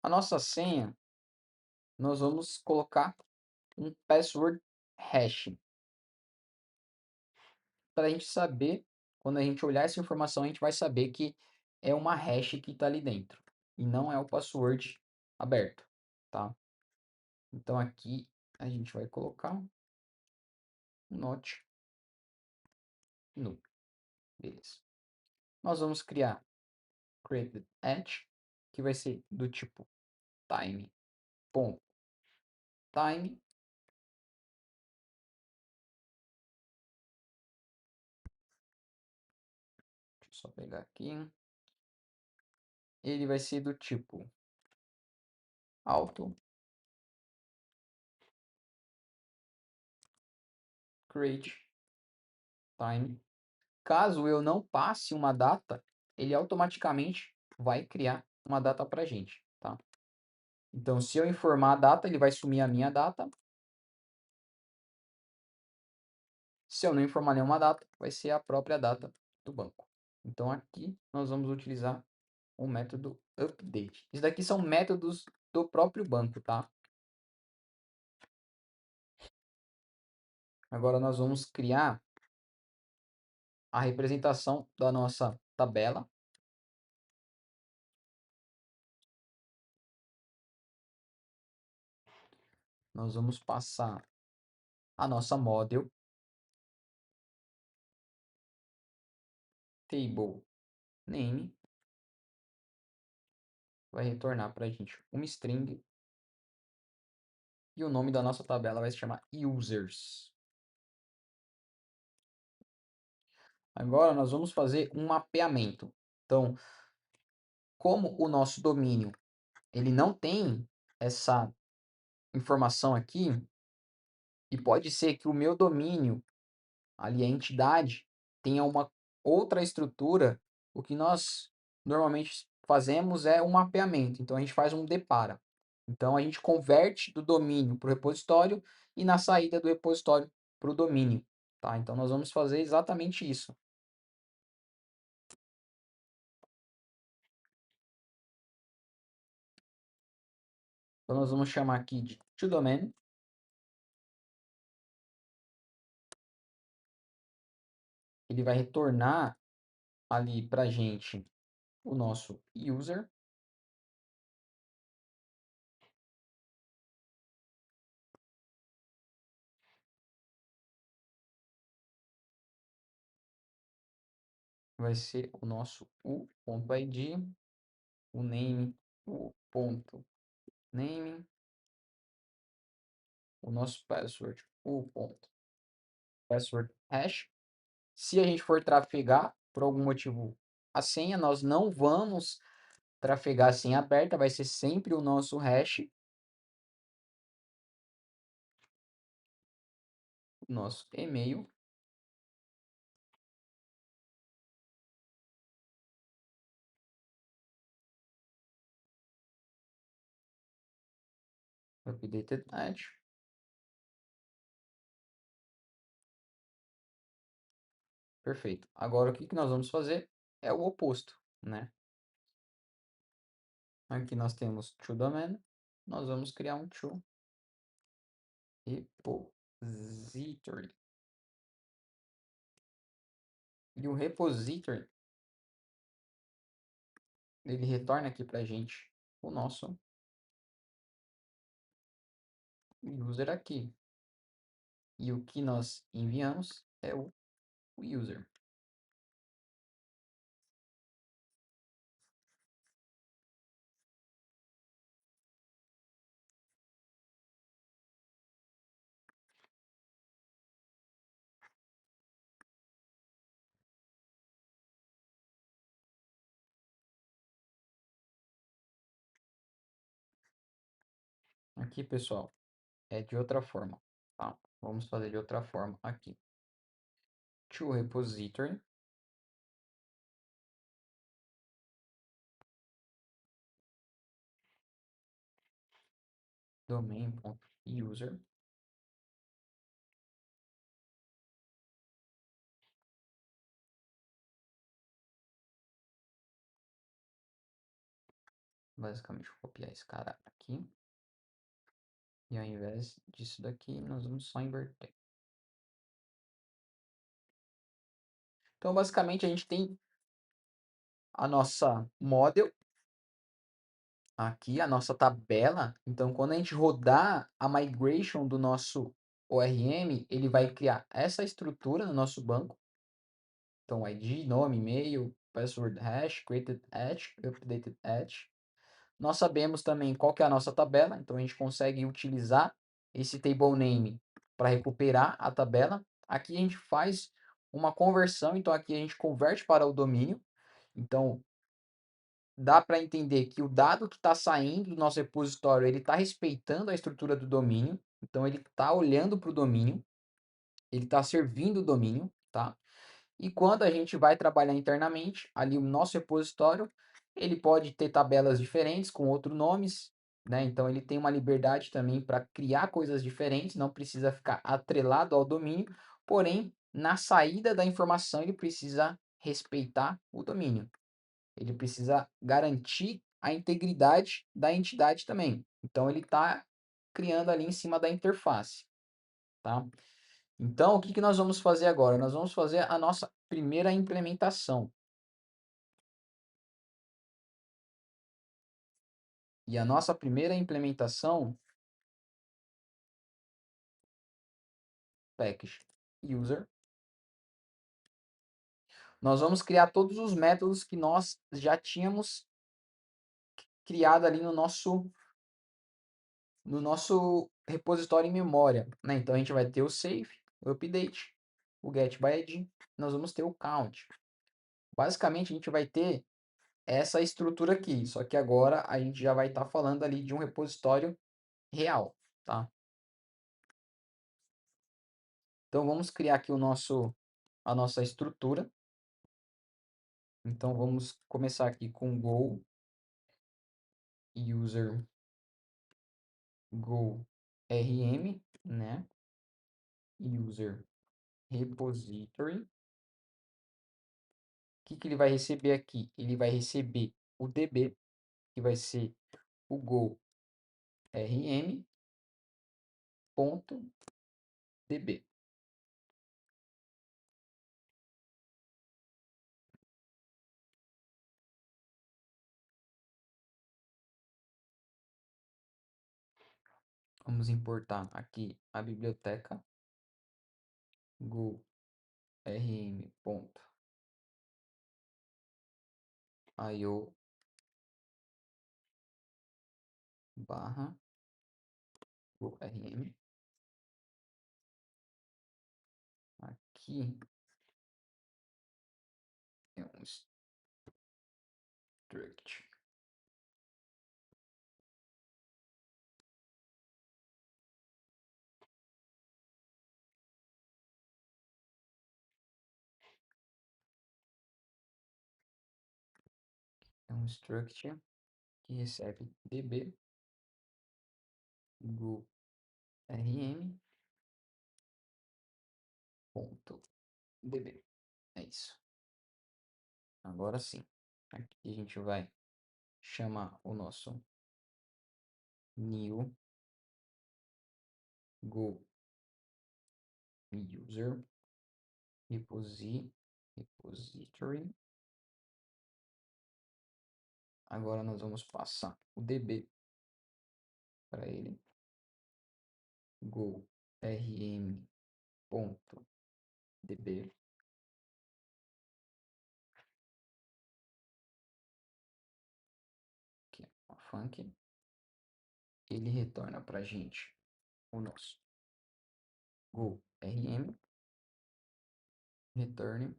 A nossa senha, nós vamos colocar um password hash. Para a gente saber, quando a gente olhar essa informação, a gente vai saber que é uma hash que está ali dentro. E não é o password aberto, tá? Então aqui a gente vai colocar um not null. Beleza. Nós vamos criar created at, que vai ser do tipo time. Time. Deixa eu só pegar aqui. Ele vai ser do tipo auto create time. Caso eu não passe uma data, ele automaticamente vai criar uma data para gente, tá? Então, se eu informar a data, ele vai sumir a minha data. Se eu não informar nenhuma data, vai ser a própria data do banco. Então, aqui nós vamos utilizar o método update. Isso daqui são métodos do próprio banco, tá? Agora nós vamos criar a representação da nossa tabela. Nós vamos passar a nossa model table name vai retornar para a gente uma string e o nome da nossa tabela vai se chamar users. Agora nós vamos fazer um mapeamento. Então, como o nosso domínio ele não tem essa informação aqui, e pode ser que o meu domínio, ali a entidade, tenha uma outra estrutura, o que nós normalmente fazemos é um mapeamento. Então a gente faz um depara. Então a gente converte do domínio para o repositório e na saída do repositório para o domínio. Tá? Então nós vamos fazer exatamente isso. Então nós vamos chamar aqui de toDomain. Ele vai retornar ali para a gente o nosso user. Vai ser o nosso u.id, o name, u.name, o nosso password, u.password hash. Se a gente for trafegar, por algum motivo, a senha, nós não vamos trafegar a senha aberta, vai ser sempre o nosso hash, o nosso e-mail, updated at. Perfeito. Agora, o que nós vamos fazer é o oposto, né? Aqui nós temos toDomain, nós vamos criar um toRepository. E o repository, ele retorna aqui para a gente o nosso user aqui. E o que nós enviamos é o user. Aqui, pessoal, é de outra forma, tá? Vamos fazer de outra forma aqui. ToRepository, domain.user, basicamente vou copiar esse cara aqui, e ao invés disso daqui, nós vamos só inverter. Então, basicamente, a gente tem a nossa model, aqui a nossa tabela. Então, quando a gente rodar a migration do nosso ORM, ele vai criar essa estrutura no nosso banco. Então, ID, nome, e-mail, password hash, created at, updated at. Nós sabemos também qual que é a nossa tabela, então a gente consegue utilizar esse table name para recuperar a tabela. Aqui a gente faz uma conversão, então aqui a gente converte para o domínio. Então, dá para entender que o dado que está saindo do nosso repositório, ele está respeitando a estrutura do domínio. Então, ele está olhando para o domínio, ele está servindo o domínio, tá? E quando a gente vai trabalhar internamente, ali o nosso repositório, ele pode ter tabelas diferentes com outros nomes, né? Então, ele tem uma liberdade também para criar coisas diferentes, não precisa ficar atrelado ao domínio, porém, na saída da informação, ele precisa respeitar o domínio. Ele precisa garantir a integridade da entidade também. Então, ele está criando ali em cima da interface, tá? Então, o que que nós vamos fazer agora? Nós vamos fazer a nossa primeira implementação. E a nossa primeira implementação, package user, nós vamos criar todos os métodos que nós já tínhamos criado ali no nosso repositório em memória, né? Então, a gente vai ter o save, o update, o getById, nós vamos ter o count. Basicamente, a gente vai ter essa estrutura aqui, só que agora a gente já vai estar falando ali de um repositório real, tá? Então, vamos criar aqui a nossa estrutura. Então, vamos começar aqui com go user go rm, né? User repository. O que ele vai receber aqui? Ele vai receber o DB, que vai ser o go rm.db. Vamos importar aqui a biblioteca go rm.io barra go rm. Aqui é um struct. É um struct que recebe db go rm.db. É isso. Agora sim. Aqui a gente vai chamar o nosso new go user repository. Agora nós vamos passar o db para ele. Go rm.db. Aqui, ó, func. Ele retorna para a gente o nosso go rm return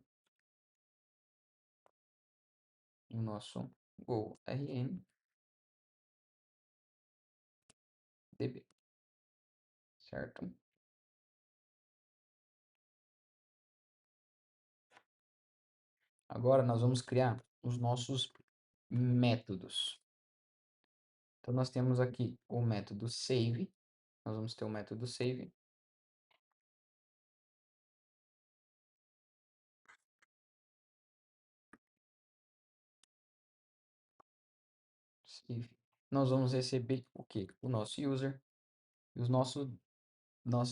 o nosso go rm db, certo? Agora nós vamos criar os nossos métodos. Então nós temos aqui o método save. Nós vamos ter o método save. Save. Nós vamos receber o que? O nosso user. E nossa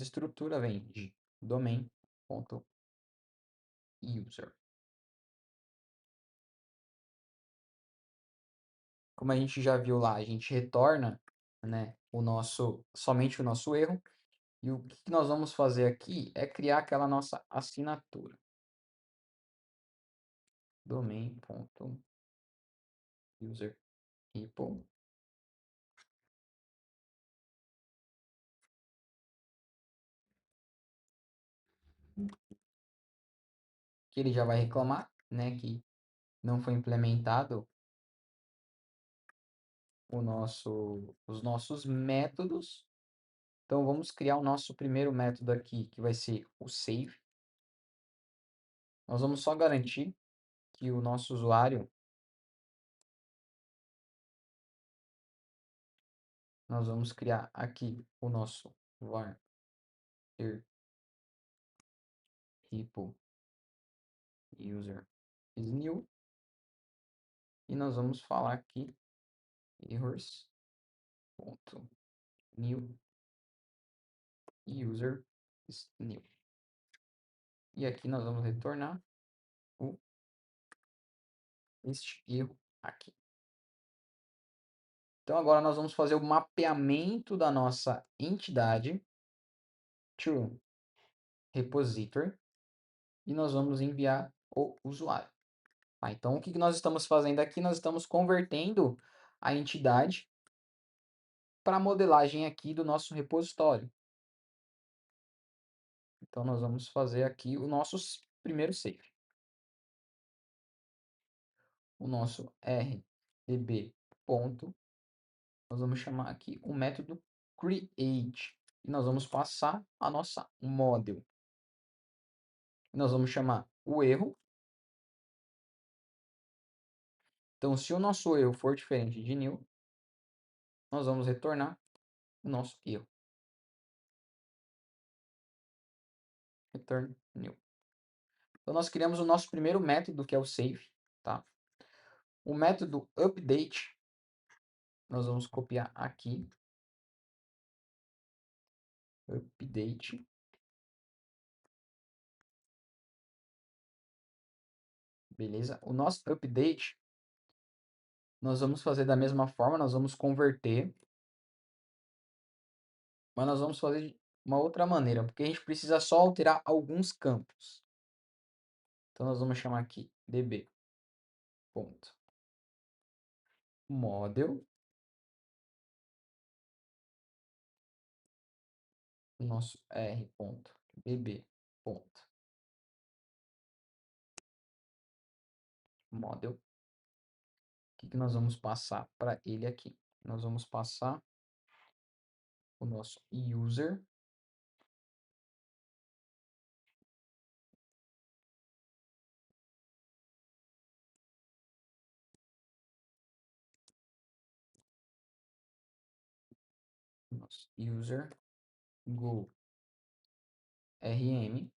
estrutura vem de domain.user. Como a gente já viu lá, a gente retorna, né, somente o nosso erro. E o que nós vamos fazer aqui é criar aquela nossa assinatura. Domain.user repo. Que ele já vai reclamar, né, que não foi implementado os nossos métodos. Então vamos criar o nosso primeiro método aqui, que vai ser o save. Nós vamos só garantir que o nosso usuário, nós vamos criar aqui o nosso var repo user is new, e nós vamos falar aqui errors.new user is new. E aqui nós vamos retornar este erro aqui. Então agora nós vamos fazer o mapeamento da nossa entidade to repository e nós vamos enviar o usuário. Tá? Então o que nós estamos fazendo aqui? Nós estamos convertendo a entidade para a modelagem aqui do nosso repositório. Então, nós vamos fazer aqui o nosso primeiro save. O nosso RDB ponto, nós vamos chamar aqui o método create. E nós vamos passar a nossa model. Nós vamos chamar o erro. Então, se o nosso erro for diferente de new, nós vamos retornar o nosso erro. Return new. Então, nós criamos o nosso primeiro método, que é o save, tá? O método update, nós vamos copiar aqui. Update. Beleza? O nosso update, nós vamos fazer da mesma forma, nós vamos converter, mas nós vamos fazer de uma outra maneira, porque a gente precisa só alterar alguns campos. Então, nós vamos chamar aqui db.model, o nosso r.bb.model. O que nós vamos passar para ele aqui? Nós vamos passar o nosso user, go rm.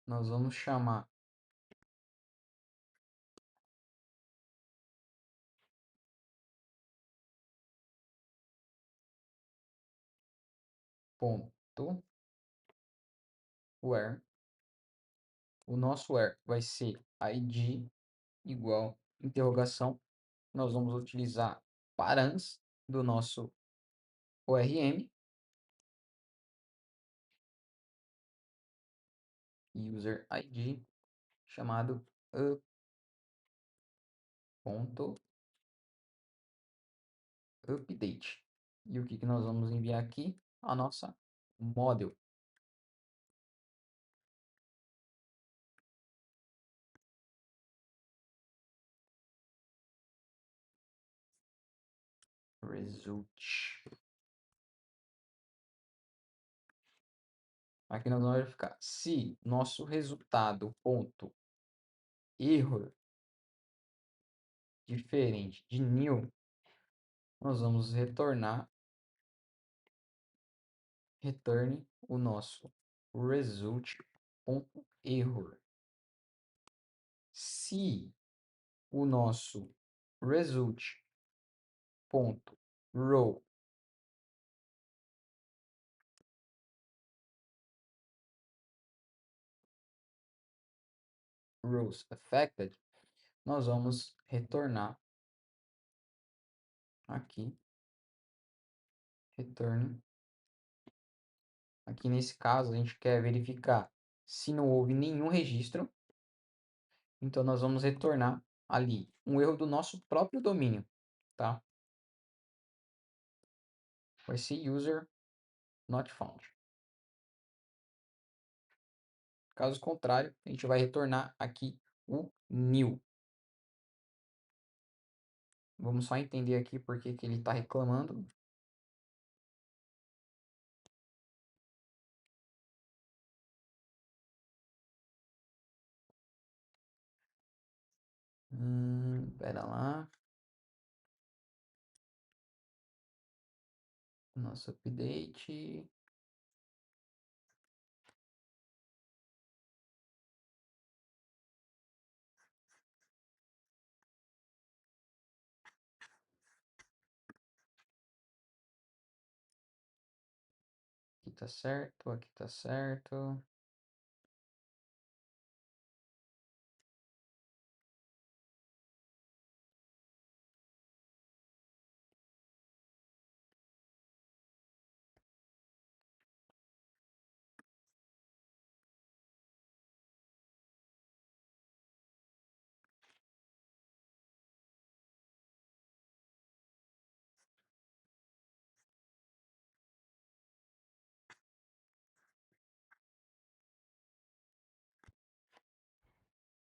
Nós vamos chamar ponto where. O nosso where vai ser id igual interrogação. Nós vamos utilizar params do nosso ORM, user ID, chamado update. E o que nós vamos enviar aqui? A nossa model. Result. Aqui nós vamos verificar se nosso resultado ponto error diferente de new, nós vamos retornar return o nosso result ponto error. Se o nosso result ponto row rows affected, nós vamos retornar aqui return. Aqui nesse caso a gente quer verificar se não houve nenhum registro, então nós vamos retornar ali um erro do nosso próprio domínio, tá? Vai ser user not found. Caso contrário, a gente vai retornar aqui o new. Vamos só entender aqui porque que ele está reclamando. Pera lá. Nosso update. Aqui tá certo, aqui tá certo.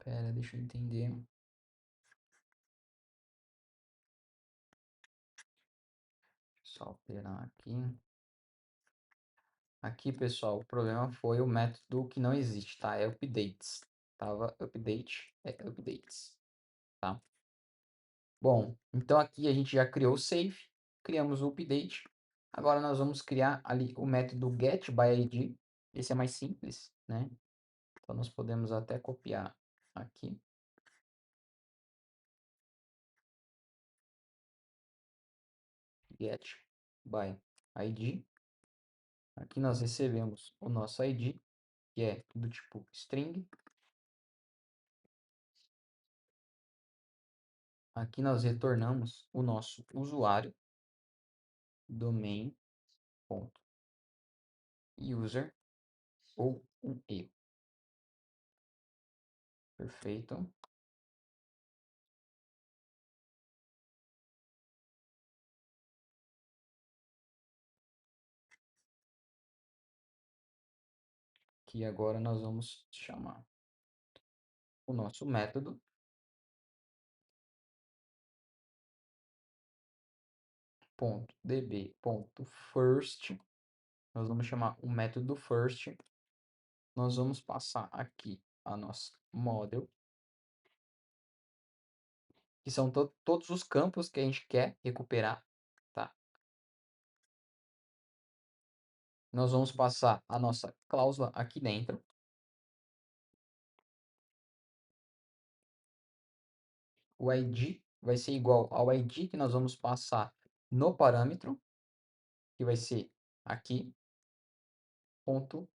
Pera, deixa eu entender. Só alterar aqui. Aqui, pessoal, o problema foi o método que não existe, tá? É updates. Tava update, é updates, tá? Bom, então aqui a gente já criou o save, criamos o update. Agora nós vamos criar ali o método getById. Esse é mais simples, né? Então nós podemos até copiar aqui. GetById. Aqui nós recebemos o nosso ID, que é do tipo string. Aqui nós retornamos o nosso usuário, domain.user ou um erro. Perfeito. Que agora nós vamos chamar o nosso método .db.first. Nós vamos chamar o método first. Nós vamos passar aqui a nossa model, que são todos os campos que a gente quer recuperar, tá? Nós vamos passar a nossa cláusula aqui dentro. O ID vai ser igual ao ID que nós vamos passar no parâmetro, que vai ser aqui, ponto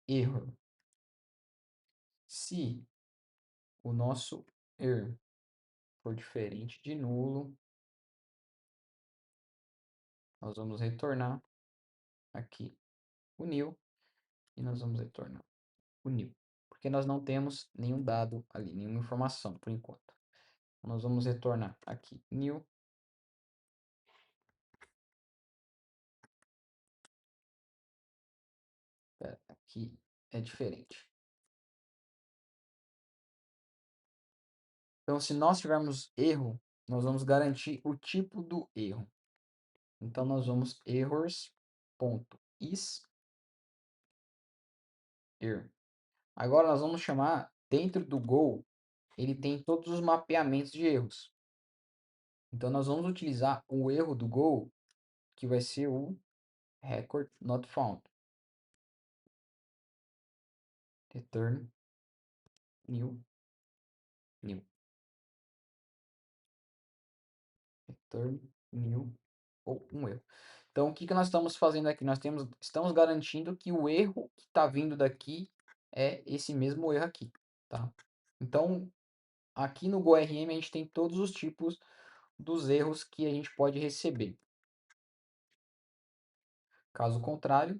error. Se o nosso erro for diferente de nulo, nós vamos retornar aqui o new e nós vamos retornar o new, porque nós não temos nenhum dado ali, nenhuma informação por enquanto. Nós vamos retornar aqui new. Pera, aqui é diferente. Então, se nós tivermos erro, nós vamos garantir o tipo do erro. Então, nós vamos errors.is error. Agora, nós vamos chamar, dentro do Go, ele tem todos os mapeamentos de erros. Então, nós vamos utilizar o erro do Go, que vai ser o record not found. Return new. Return new ou um erro. Então, o que que nós estamos fazendo aqui? Estamos garantindo que o erro que está vindo daqui é esse mesmo erro aqui, tá? Então, aqui no GoRM a gente tem todos os tipos dos erros que a gente pode receber. Caso contrário,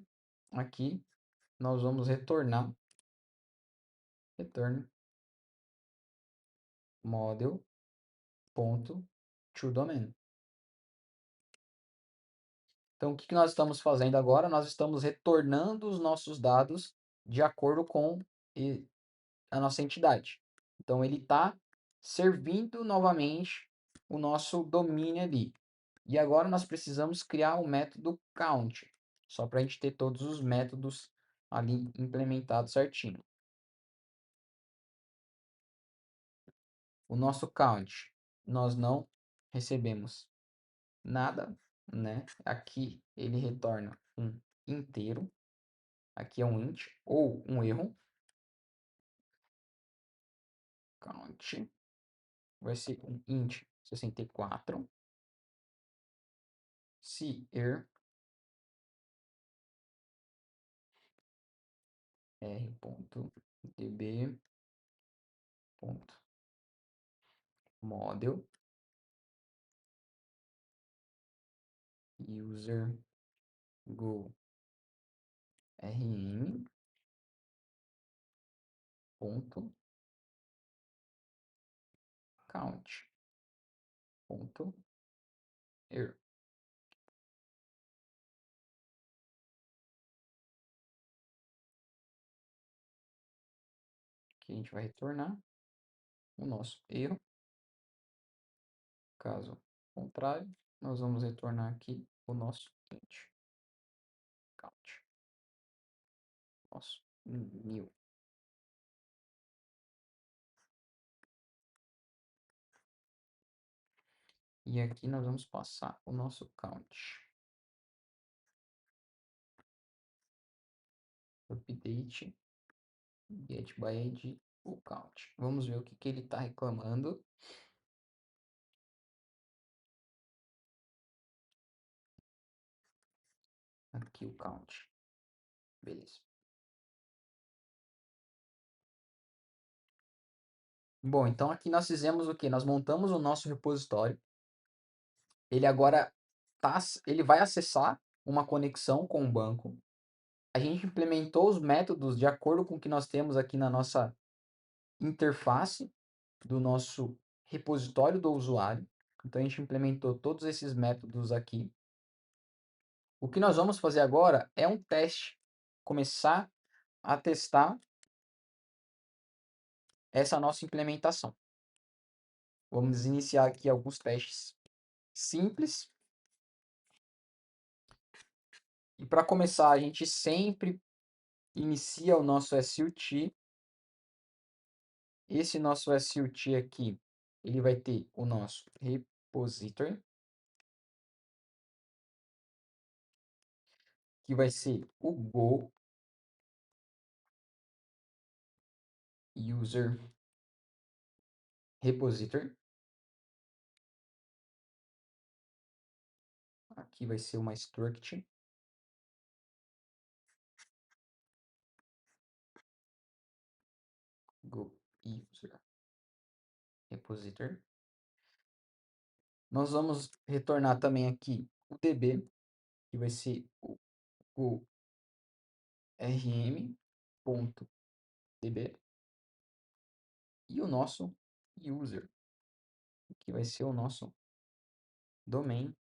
aqui nós vamos retornar return model.toDomain. Então, o que que nós estamos fazendo agora? Nós estamos retornando os nossos dados de acordo com a nossa entidade. Então, ele está servindo novamente o nosso domínio ali. E agora nós precisamos criar o método count, só para a gente ter todos os métodos ali implementados certinho. O nosso count, nós não recebemos nada, né? Aqui ele retorna um inteiro, aqui é um int ou um erro. Count vai ser um int 64. Se er r.db.model user go rm ponto count ponto err. Que a gente vai retornar o nosso erro. Caso contrário, nós vamos retornar aqui o nosso int count. Nosso 1000. E aqui nós vamos passar o nosso count. Update get by id o count. Vamos ver o que ele está reclamando. Aqui o count. Beleza. Bom, então aqui nós fizemos o que? Nós montamos o nosso repositório. Ele agora ele vai acessar uma conexão com o banco. A gente implementou os métodos de acordo com o que nós temos aqui na nossa interface do nosso repositório do usuário. Então a gente implementou todos esses métodos aqui. O que nós vamos fazer agora é um teste. Começar a testar essa nossa implementação. Vamos iniciar aqui alguns testes simples. E para começar, a gente sempre inicia o nosso SUT. Esse nosso SUT aqui, ele vai ter o nosso repository, que vai ser o Go User Repository. Aqui vai ser uma struct. Go User Repository. Nós vamos retornar também aqui o DB, que vai ser o rm.db. E o nosso user, que vai ser o nosso domain.user.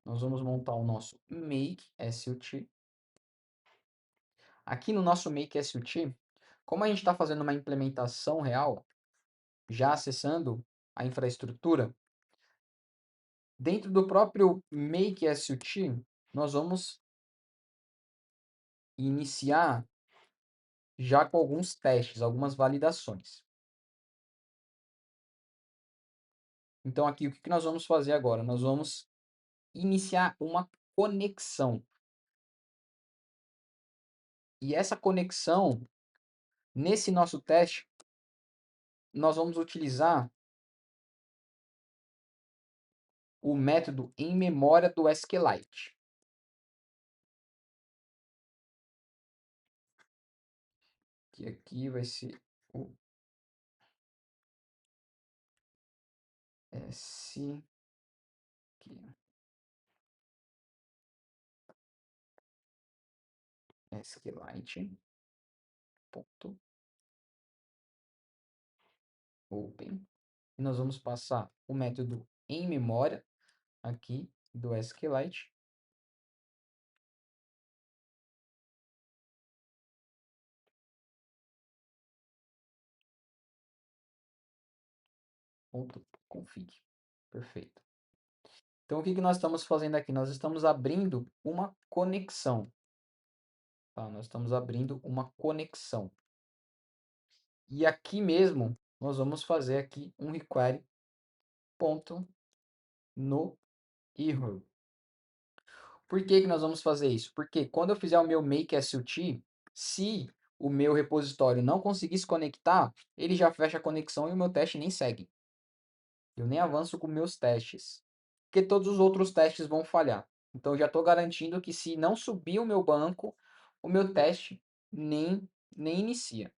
Nós vamos montar o nosso make SUT. Aqui no nosso make SUT, como a gente está fazendo uma implementação real, já acessando a infraestrutura, dentro do próprio make SUT, nós vamos iniciar já com alguns testes, algumas validações. Então aqui, o que nós vamos fazer agora? Nós vamos iniciar uma conexão. E essa conexão, nesse nosso teste, nós vamos utilizar o método em memória do SQLite. Que aqui vai ser o SQLite. SQLite.open. E nós vamos passar o método em memória aqui do SQLite. .config. Perfeito. Então, o que nós estamos fazendo aqui? Nós estamos abrindo uma conexão. Tá? Nós estamos abrindo uma conexão. E aqui mesmo, nós vamos fazer aqui um require ponto no error. Por que nós vamos fazer isso? Porque quando eu fizer o meu make SUT, se o meu repositório não conseguir se conectar, ele já fecha a conexão e o meu teste nem segue. Eu nem avanço com meus testes. Porque todos os outros testes vão falhar. Então, eu já estou garantindo que se não subir o meu banco, o meu teste nem inicia.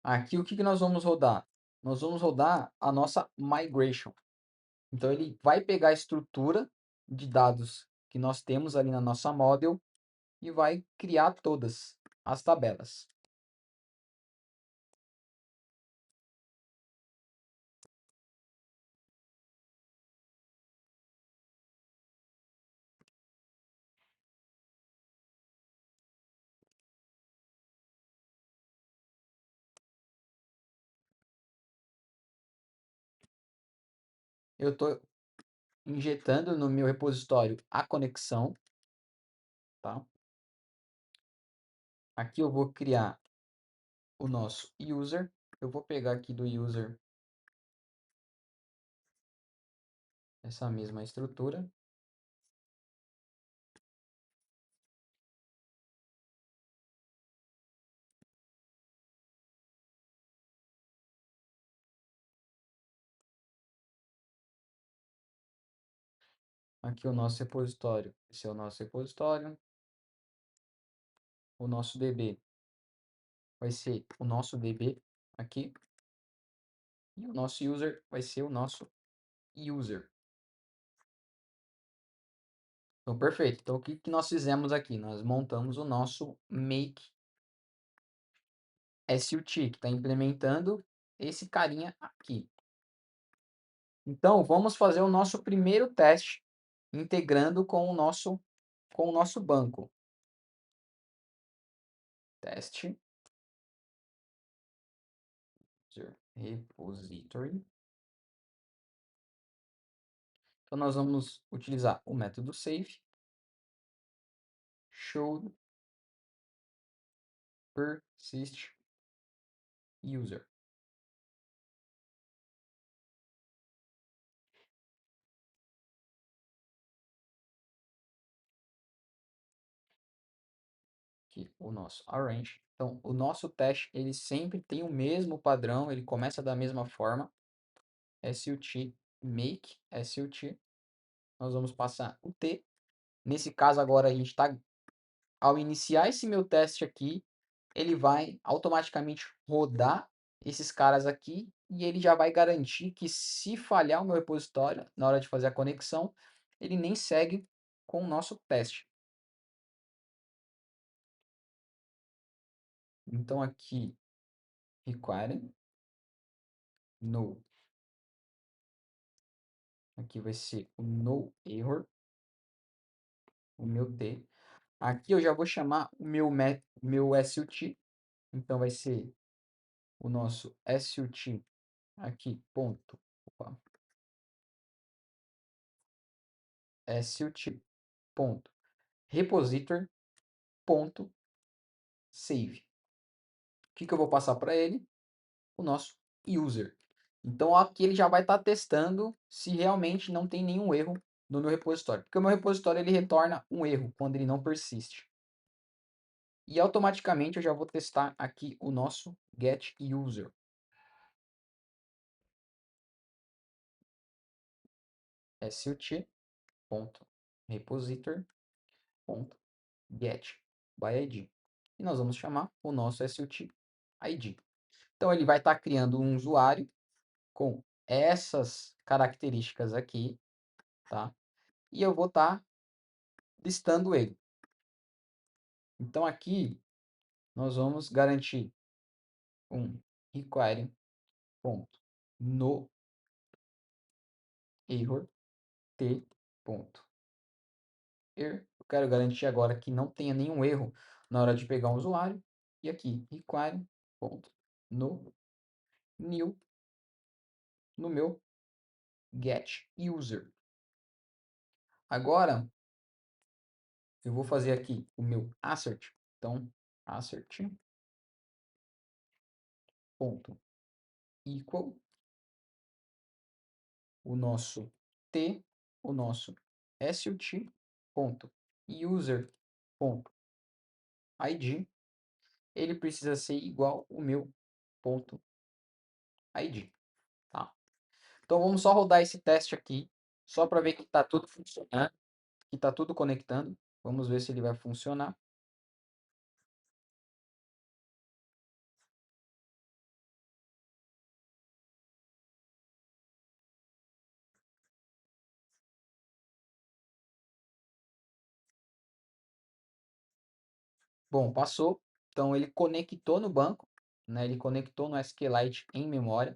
Aqui, o que nós vamos rodar? Nós vamos rodar a nossa migration. Então, ele vai pegar a estrutura de dados que nós temos ali na nossa model e vai criar todas as tabelas. Eu estou injetando no meu repositório a conexão, tá? Aqui eu vou criar o nosso user. Eu vou pegar aqui do user essa mesma estrutura. Aqui o nosso repositório. Esse é o nosso repositório. O nosso DB vai ser o nosso DB aqui. E o nosso user vai ser o nosso user. Então, perfeito. Então, o que nós fizemos aqui? Nós montamos o nosso make SUT, que está implementando esse carinha aqui. Então, vamos fazer o nosso primeiro teste, integrando com o nosso banco. Teste repository. Então, nós vamos utilizar o método save, show persist user. Aqui, o nosso arrange. Então, o nosso teste, ele sempre tem o mesmo padrão, ele começa da mesma forma. SUT make SUT. Nós vamos passar o T. Nesse caso, agora, a gente está... Ao iniciar esse meu teste aqui, ele vai automaticamente rodar esses caras aqui e ele já vai garantir que se falhar o meu repositório na hora de fazer a conexão, ele nem segue com o nosso teste. Então aqui, require no. Aqui vai ser o no error, o meu T. Aqui eu já vou chamar o meu SUT. Então vai ser o nosso SUT aqui, ponto. Opa, SUT, ponto. Repositor, ponto. Save. O que eu vou passar para ele? O nosso user. Então aqui ele já vai estar testando se realmente não tem nenhum erro no meu repositório. Porque o meu repositório ele retorna um erro quando ele não persiste. E automaticamente eu já vou testar aqui o nosso get user. SUT.repositor.get by ID. E nós vamos chamar o nosso SUT ID. Então ele vai estar criando um usuário com essas características aqui, tá? E eu vou estar listando ele. Então aqui nós vamos garantir um require ponto no error t ponto err. Eu quero garantir agora que não tenha nenhum erro na hora de pegar um usuário. E aqui require ponto no new no meu get user. Agora eu vou fazer aqui o meu assert. Então assert ponto equal o nosso T, o nosso SUT, ponto, user, ponto, ID, ele precisa ser igual o meu ponto ID, tá? Então vamos só rodar esse teste aqui, só para ver que está tudo funcionando, que está tudo conectando. Vamos ver se ele vai funcionar. Bom, passou. Então ele conectou no banco, né? Ele conectou no SQLite em memória.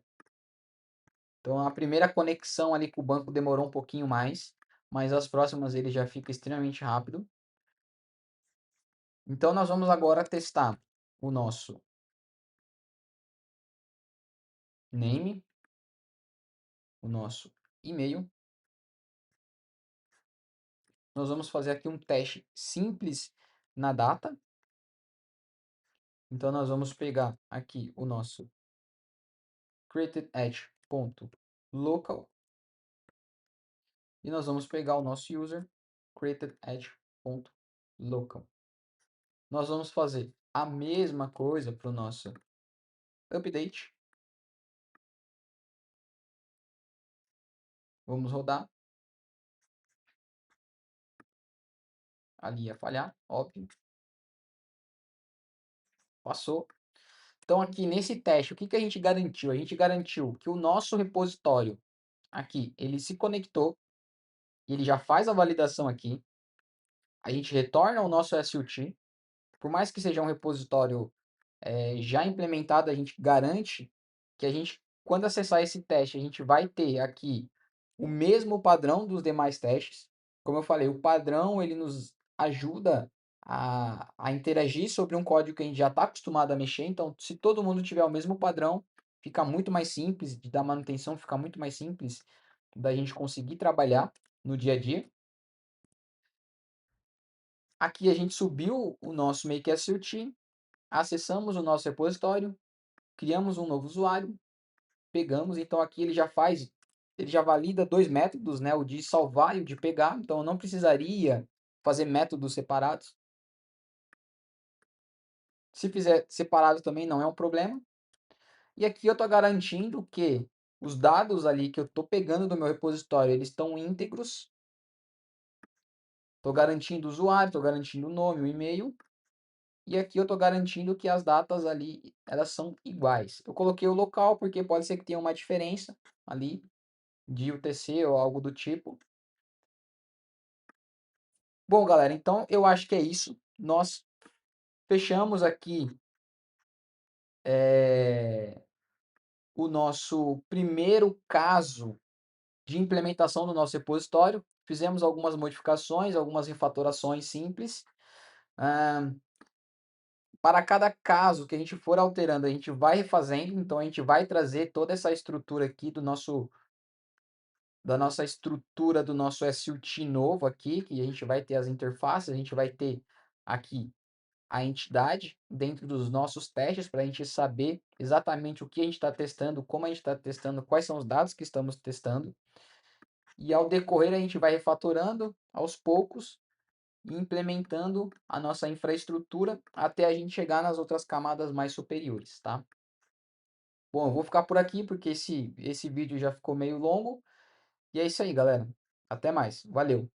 Então a primeira conexão ali com o banco demorou um pouquinho mais, mas as próximas ele já fica extremamente rápido. Então nós vamos agora testar o nosso name, o nosso e-mail. Nós vamos fazer aqui um teste simples na data. Então nós vamos pegar aqui o nosso createdEdge.local e nós vamos pegar o nosso user createdEdge.local. Nós vamos fazer a mesma coisa para o nosso update. Vamos rodar. Ali ia falhar, óbvio. Passou. Então aqui nesse teste, o que a gente garantiu? A gente garantiu que o nosso repositório aqui, ele se conectou, ele já faz a validação aqui. A gente retorna o nosso SUT. Por mais que seja um repositório já implementado, a gente garante que a gente, quando acessar esse teste, a gente vai ter aqui o mesmo padrão dos demais testes. Como eu falei, o padrão ele nos ajuda a interagir sobre um código que a gente já está acostumado a mexer. Então, se todo mundo tiver o mesmo padrão, fica muito mais simples de dar manutenção, fica muito mais simples da gente conseguir trabalhar no dia a dia. Aqui a gente subiu o nosso Make SUT, acessamos o nosso repositório, criamos um novo usuário, pegamos, então aqui ele já valida dois métodos, né, o de salvar e o de pegar, então eu não precisaria fazer métodos separados. Se fizer separado também não é um problema. E aqui eu estou garantindo que os dados ali que eu estou pegando do meu repositório, eles estão íntegros. Estou garantindo o usuário, estou garantindo o nome, o e-mail. E aqui eu estou garantindo que as datas ali, elas são iguais. Eu coloquei o local porque pode ser que tenha uma diferença ali de UTC ou algo do tipo. Bom, galera, então eu acho que é isso. Nós fechamos aqui o nosso primeiro caso de implementação do nosso repositório. Fizemos algumas modificações, algumas refatorações simples. Ah, para cada caso que a gente for alterando, a gente vai refazendo, então a gente vai trazer toda essa estrutura aqui da nossa estrutura do nosso SUT novo aqui, que a gente vai ter as interfaces, a gente vai ter aqui a entidade dentro dos nossos testes para a gente saber exatamente o que a gente está testando, como a gente está testando, quais são os dados que estamos testando. E ao decorrer a gente vai refatorando aos poucos e implementando a nossa infraestrutura até a gente chegar nas outras camadas mais superiores, tá? Bom, eu vou ficar por aqui porque esse vídeo já ficou meio longo. E é isso aí, galera. Até mais. Valeu!